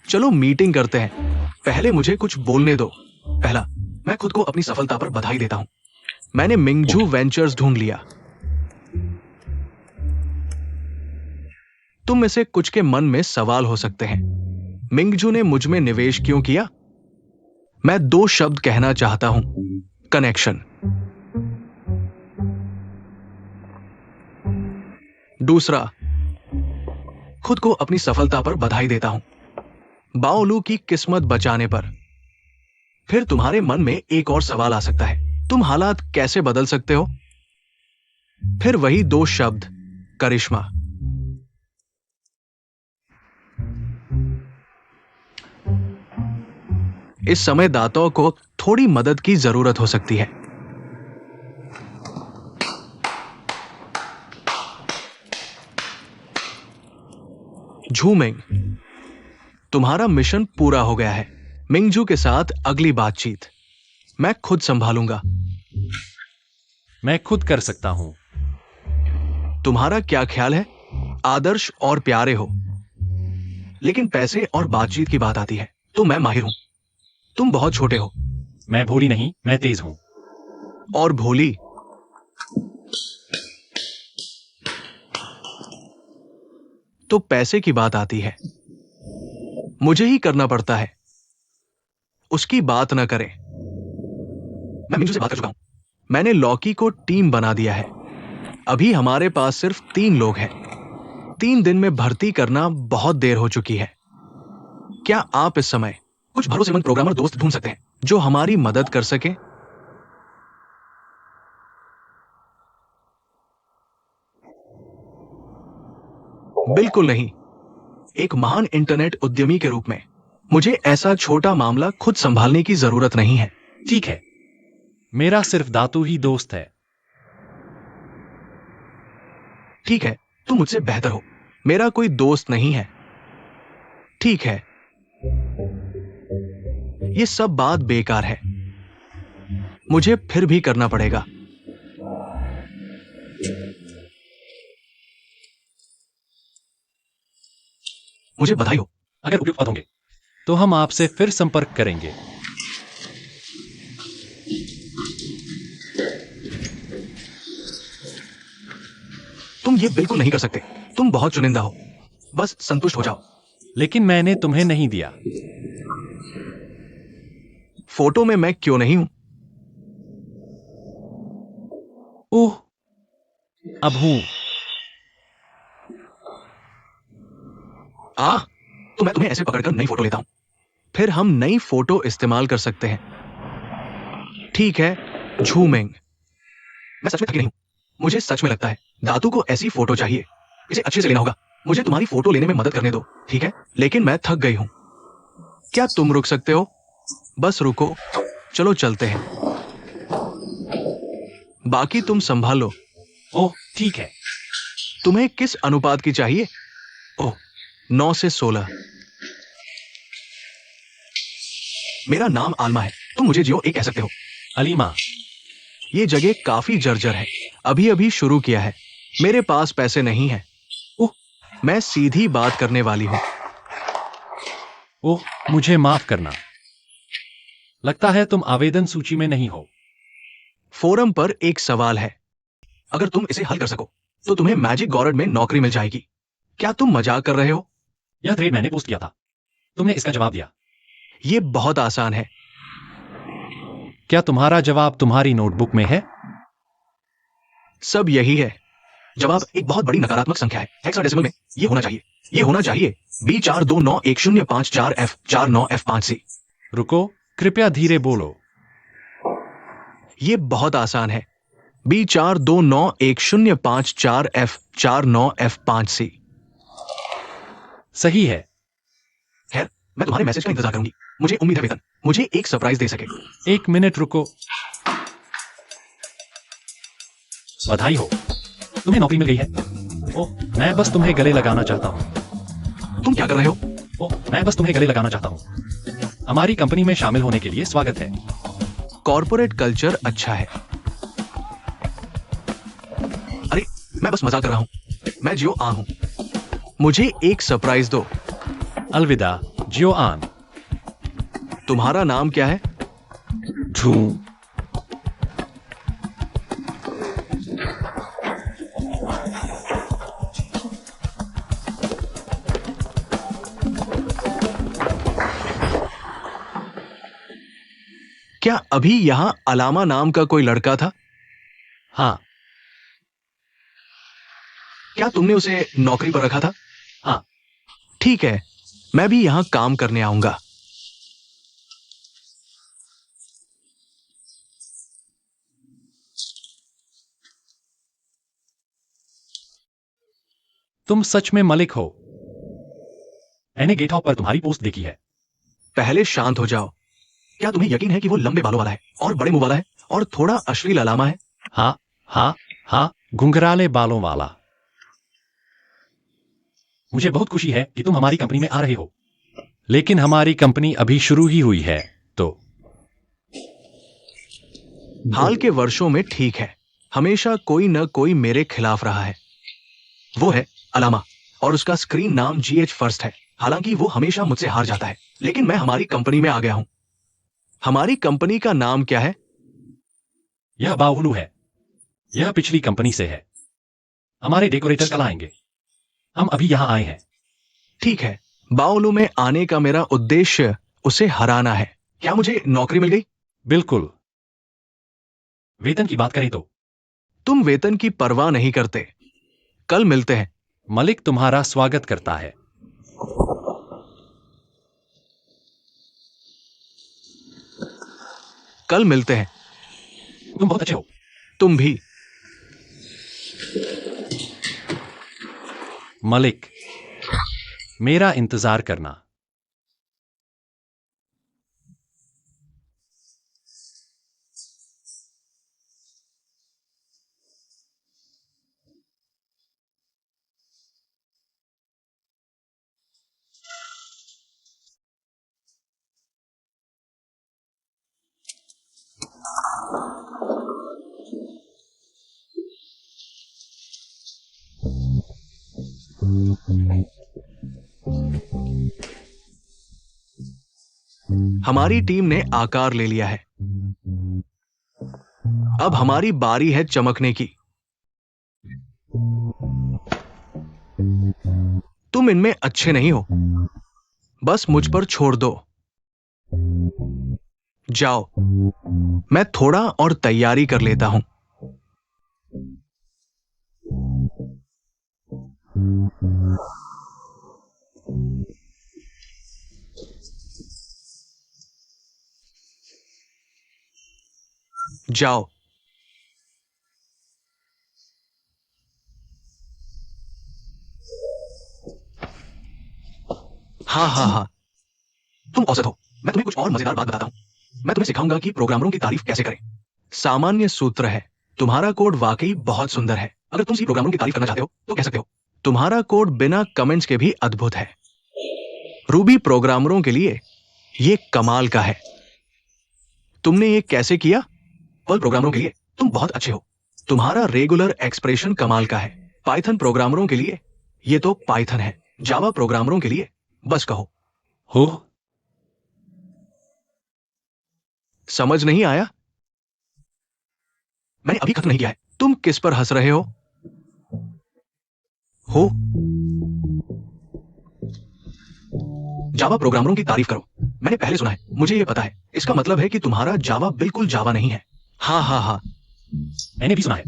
चलो मीटिंग करते हैं। पहले मुझे कुछ बोलने दो। पहला, मैं खुद को अपनी सफलता पर बधाई देता हूं। मैंने मिंगजू वेंचर्स ढूंढ लिया। तुम में से कुछ के मन में सवाल हो सकते हैं, मिंगजू ने मुझ में निवेश क्यों किया? मैं 2 शब्द कहना चाहता हूं, कनेक्शन। दूसरा, खुद को अपनी सफलता पर बधाई देता हूं, बाओलू की किस्मत बचाने पर। फिर तुम्हारे मन में एक और सवाल आ सकता है, तुम हालात कैसे बदल सकते हो? फिर वही 2 शब्द, करिश्मा। इस समय दाताओं को थोड़ी मदद की जरूरत हो सकती है। झू मेंग, तुम्हारा मिशन पूरा हो गया है। मिंगजू के साथ अगली बातचीत मैं खुद संभालूंगा। मैं खुद कर सकता हूं। तुम्हारा क्या ख्याल है? आदर्श और प्यारे हो, लेकिन पैसे और बातचीत की बात आती है तो मैं माहिर हूं। तुम बहुत छोटे हो। मैं भोली नहीं, मैं तेज हूं। और भोली। तो पैसे की बात आती है, मुझे ही करना पड़ता है। उसकी बात न करें। मैं मिंजू से बात कर चुका हूं। मैंने लॉकी को टीम बना दिया है। अभी हमारे पास सिर्फ 3 लोग हैं। 3 दिन में भर्ती करना बहुत देर हो चुकी है। क्या आप इस समय कुछ भरोसेमंद प्रोग्रामर दोस्त ढूंढ सकते हैं जो हमारी मदद कर सके? बिल्कुल नहीं। एक महान इंटरनेट उद्यमी के रूप में मुझे ऐसा छोटा मामला खुद संभालने की जरूरत नहीं है। ठीक है, मेरा सिर्फ दातू ही दोस्त है। ठीक है, तुम मुझसे बेहतर हो। मेरा कोई दोस्त नहीं है। ठीक है, ये सब बात बेकार है। मुझे फिर भी करना पड़ेगा। मुझे बधाई हो। अगर उपयुक्त पद होंगे तो हम आपसे फिर संपर्क करेंगे। तुम ये बिल्कुल नहीं कर सकते। तुम बहुत चुनिंदा हो। बस संतुष्ट हो जाओ। लेकिन मैंने तुम्हें नहीं दिया। फोटो में मैं क्यों नहीं हूं? ओह, अब हूं। तो मैं तुम्हें ऐसे पकड़कर नई फोटो लेता हूं। फिर हम नई फोटो इस्तेमाल कर सकते हैं। ठीक है, झू मेंग। मैं सच में थकी नहीं हूं। मुझे सच में लगता है दातू को ऐसी फोटो चाहिए। इसे अच्छे से लेना होगा। मुझे तुम्हारी फोटो लेने में मदद करने दो, ठीक है? लेकिन मैं थक गई हूं। क्या तुम रुक सकते हो? बस रुको। चलो चलते हैं। बाकी तुम संभालो। ओह, ठीक है। तुम्हें किस अनुपात की चाहिए? ओह, 9 से 16। मेरा नाम आलमा है। तुम मुझे जियो एक कह सकते हो। अलीमा। ये जगह काफी जर्जर है। अभी अभी शुरू किया है। मेरे पास पैसे नहीं है। ओह, मैं सीधी बात करने वाली हूं। ओह, मुझे माफ करना। लगता है तुम आवेदन सूची में नहीं हो। फोरम पर एक सवाल है। अगर तुम इसे हल कर सको तो तुम्हें मैजिक गॉर्ड में नौकरी मिल जाएगी। क्या तुम मजाक कर रहे हो? यह थ्रेड मैंने पोस्ट किया था। तुमने इसका जवाब दिया। ये बहुत आसान है। क्या तुम्हारा जवाब तुम्हारी नोटबुक में है? सब यही है। जवाब एक बहुत बड़ी नकारात्मक संख्या है। हेक्साडेसिमल में ये होना चाहिए। ये होना चाहिए B4291054F49F5C। रुको, कृपया धीरे बोलो। ये बहुत आसान है। B429105 4F49F5C। सही है। खैर, मैं तुम्हारे मैसेज का इंतजार करूंगी। मुझे उम्मीद है वेतन मुझे एक सरप्राइज दे सके। 1 मिनट रुको। बधाई हो, तुम्हें नौकरी मिल गई है। ओह, मैं बस तुम्हें गले लगाना चाहता हूँ। तुम क्या कर रहे हो? ओह, मैं बस तुम्हें गले लगाना चाहता हूँ। हमारी कंपनी में शामिल होने के लिए स्वागत है। कॉर्पोरेट कल्चर अच्छा है। अरे, मैं बस मजाक कर रहा हूँ। मैं जियो आ हूँ। मुझे एक सरप्राइज दो। अलविदा, जियोआन। तुम्हारा नाम क्या है? झूम। क्या अभी यहाँ अलामा नाम का कोई लड़का था? हाँ। क्या तुमने उसे नौकरी पर रखा था? हाँ। ठीक है, मैं भी यहाँ काम करने आऊंगा। तुम सच में मलिक हो। मैंने गेटहॉप पर तुम्हारी पोस्ट देखी है। पहले शांत हो जाओ। क्या तुम्हें यकीन है कि वो लंबे बालों वाला है और बड़े मुंह वाला है और थोड़ा अश्लील अलामा है? हाँ, हाँ, हाँ, घुंघराले बालों वाला। मुझे बहुत खुशी है कि तुम हमारी कंपनी में आ रहे हो। लेकिन हमारी कंपनी अभी शुरू ही हुई है, तो हाल के वर्षों में ठीक है, हमेशा कोई न कोई मेरे खिलाफ रहा है। वो है अलामा और उसका स्क्रीन नाम GH फर्स्ट है। हालांकि वो हमेशा मुझसे हार जाता है, लेकिन मैं हमारी कंपनी में आ गया हूं। हमारी कंपनी का नाम क्या है? यह बाहुलू है। यह पिछली कंपनी से है। हमारे डेकोरेटर कल आएंगे। हम अभी यहां आए हैं। ठीक है, बाओलू में आने का मेरा उद्देश्य उसे हराना है। क्या मुझे नौकरी मिल गई? बिल्कुल। वेतन की बात करें तो तुम वेतन की परवाह नहीं करते। कल मिलते हैं। मलिक तुम्हारा स्वागत करता है। कल मिलते हैं। तुम बहुत अच्छे हो। तुम भी। मलिक, मेरा इंतजार करना। हमारी टीम ने आकार ले लिया है। अब हमारी बारी है चमकने की। तुम इनमें अच्छे नहीं हो, बस मुझ पर छोड़ दो। जाओ, मैं थोड़ा और तैयारी कर लेता हूं। जाओ। हाँ हाँ हाँ, तुम औसत हो। मैं तुम्हें कुछ और मजेदार बात बताता हूं। मैं तुम्हें सिखाऊंगा कि प्रोग्रामरों की तारीफ कैसे करें। सामान्य सूत्र है, तुम्हारा कोड वाकई बहुत सुंदर है। अगर तुम सी प्रोग्रामरों की तारीफ करना चाहते हो तो कह सकते हो, तुम्हारा कोड बिना कमेंट्स के भी अद्भुत है। रूबी प्रोग्रामरों के लिए ये कमाल का है। तुमने ये कैसे किया? पर्ल प्रोग्रामरों के लिए तुम बहुत अच्छे हो। तुम्हारा रेगुलर एक्सप्रेशन कमाल का है। पाइथन प्रोग्रामरों के लिए ये तो पाइथन है। जावा प्रोग्रामरों के लिए बस कहो। हो, समझ नहीं आया? मैंने अभी खत्म नहीं किया है। तुम किस पर हंस रहे हो? जावा प्रोग्रामरों की तारीफ करो। मैंने पहले सुना है, मुझे ये पता है। इसका मतलब है कि तुम्हारा जावा बिल्कुल जावा नहीं है। हाँ हाँ हाँ, मैंने भी सुना है।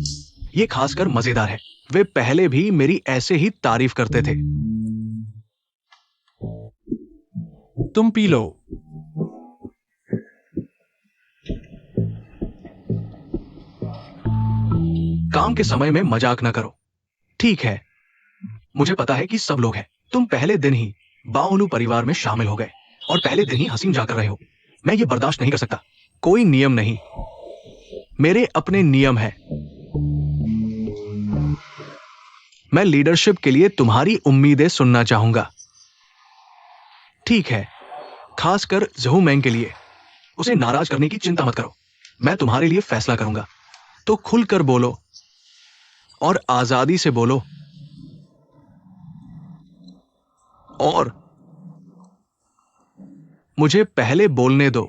ये खासकर मजेदार है। वे पहले भी मेरी ऐसे ही तारीफ करते थे। तुम पी लो। काम के समय में मजाक न करो। ठीक है, मुझे पता है कि सब लोग हैं। तुम पहले दिन ही बाओलू परिवार में शामिल हो गए और पहले दिन ही हंसी मजाक कर रहे हो। मैं ये बर्दाश्त नहीं कर सकता। कोई नियम नहीं, मेरे अपने नियम हैं। मैं लीडरशिप के लिए तुम्हारी उम्मीदें सुनना चाहूंगा। ठीक है, खासकर जहू मैंग के लिए। उसे नाराज करने की चिंता मत करो, मैं तुम्हारे लिए फैसला करूंगा। तो खुलकर बोलो और आजादी से बोलो। और मुझे पहले बोलने दो।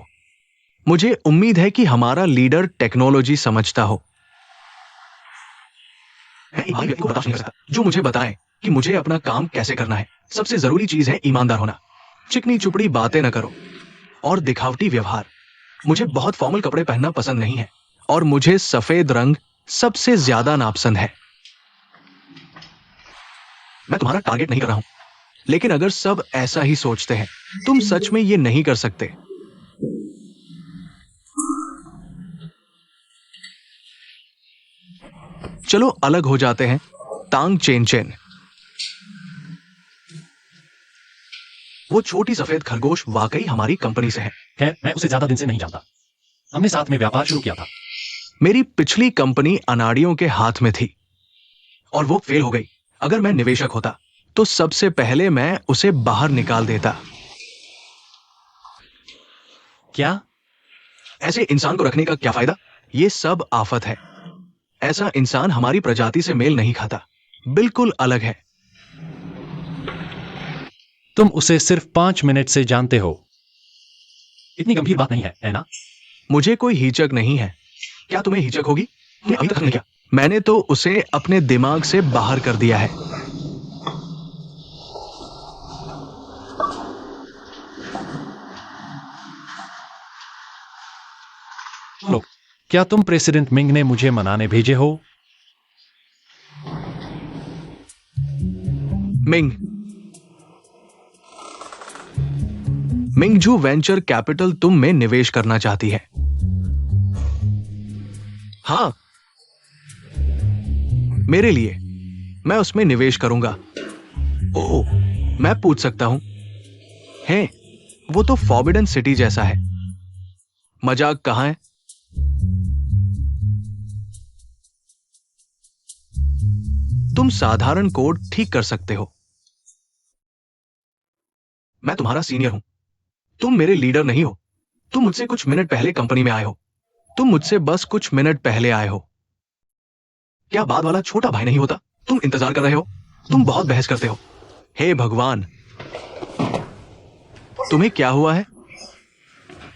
मुझे उम्मीद है कि हमारा लीडर टेक्नोलॉजी समझता हो। मैं एक व्यक्ति को बर्दाश्त नहीं कर सकता जो मुझे बताए कि मुझे अपना काम कैसे करना है। सबसे जरूरी चीज है ईमानदार होना। चिकनी चुपड़ी बातें न करो और दिखावटी व्यवहार। मुझे बहुत फॉर्मल कपड़े पहनना पसंद नहीं है और मुझे सफेद रंग सबसे ज्यादा नापसंद है। मैं तुम्हारा टारगेट नहीं कर रहा हूं, लेकिन अगर सब ऐसा ही सोचते हैं, तुम सच में ये नहीं कर सकते। चलो अलग हो जाते हैं। तांग चेन चेन, वो छोटी सफेद खरगोश वाकई हमारी कंपनी से है। खैर, मैं उसे ज्यादा दिन से नहीं जानता। हमने साथ में व्यापार शुरू किया था। मेरी पिछली कंपनी अनाड़ियों के हाथ में थी और वो फेल हो गई। अगर मैं निवेशक होता तो सबसे पहले मैं उसे बाहर निकाल देता। क्या? ऐसे इंसान को रखने का क्या फायदा? ये सब आफत है। ऐसा इंसान हमारी प्रजाति से मेल नहीं खाता, बिल्कुल अलग है। तुम उसे सिर्फ 5 मिनट से जानते हो। इतनी गंभीर बात नहीं है ना? मुझे कोई हिचक नहीं है। क्या तुम्हें हिचक होगी? तुमने अभी तक नहीं किया। मैंने तो उसे अपने दिमाग से बाहर कर दिया है। लोग, क्या तुम प्रेसिडेंट मिंग ने मुझे मनाने भेजे हो? मिंग, मिंगजू वेंचर कैपिटल तुम में निवेश करना चाहती है। हाँ, मेरे लिए। मैं उसमें निवेश करूंगा। ओह, मैं पूछ सकता हूं? है, वो तो फॉरबिडन सिटी जैसा है। मजाक कहां है? तुम साधारण कोड ठीक कर सकते हो। मैं तुम्हारा सीनियर हूं, तुम मेरे लीडर नहीं हो। तुम मुझसे कुछ मिनट पहले कंपनी में आए हो। तुम मुझसे बस कुछ मिनट पहले आए हो। क्या बाद वाला छोटा भाई नहीं होता? तुम इंतजार कर रहे हो। तुम बहुत बहस करते हो। हे भगवान, तुम्हें क्या हुआ है?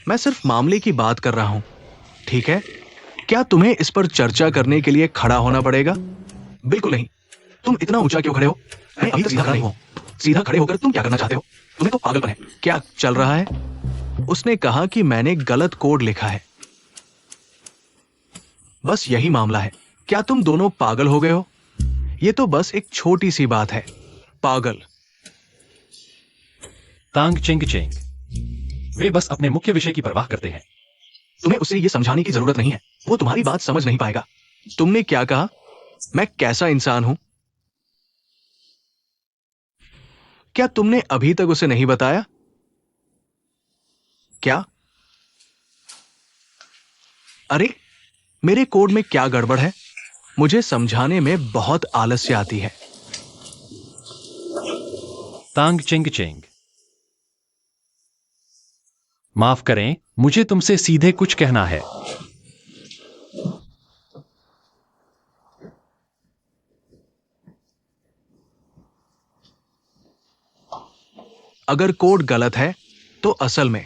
मैं सिर्फ मामले की बात कर रहा हूं, ठीक है? क्या तुम्हें इस पर चर्चा करने के लिए खड़ा होना पड़ेगा? बिल्कुल नहीं। तुम इतना ऊंचा क्यों खड़े हो? मैं अभी तक सीधा खड़ा नहीं हुआ। सीधा खड़े होकर तुम क्या करना चाहते हो? तुम्हें तो पागलपन है। क्या चल रहा है? उसने कहा कि मैंने गलत कोड लिखा है। बस यही मामला है। क्या तुम दोनों पागल हो गए हो? ये तो बस एक छोटी सी बात है। पागल। तांग चेंग चेंग, वे बस अपने मुख्य विषय की परवाह करते हैं। तुम्हें उसे यह समझाने की जरूरत नहीं है। वो तुम्हारी बात समझ नहीं पाएगा। तुमने क्या कहा? मैं कैसा इंसान हूं? क्या तुमने अभी तक उसे नहीं बताया? क्या? अरे, मेरे कोड में क्या गड़बड़ है? मुझे समझाने में बहुत आलस्य आती है। तांग चेंग चेंग, माफ करें, मुझे तुमसे सीधे कुछ कहना है। अगर कोड गलत है तो असल में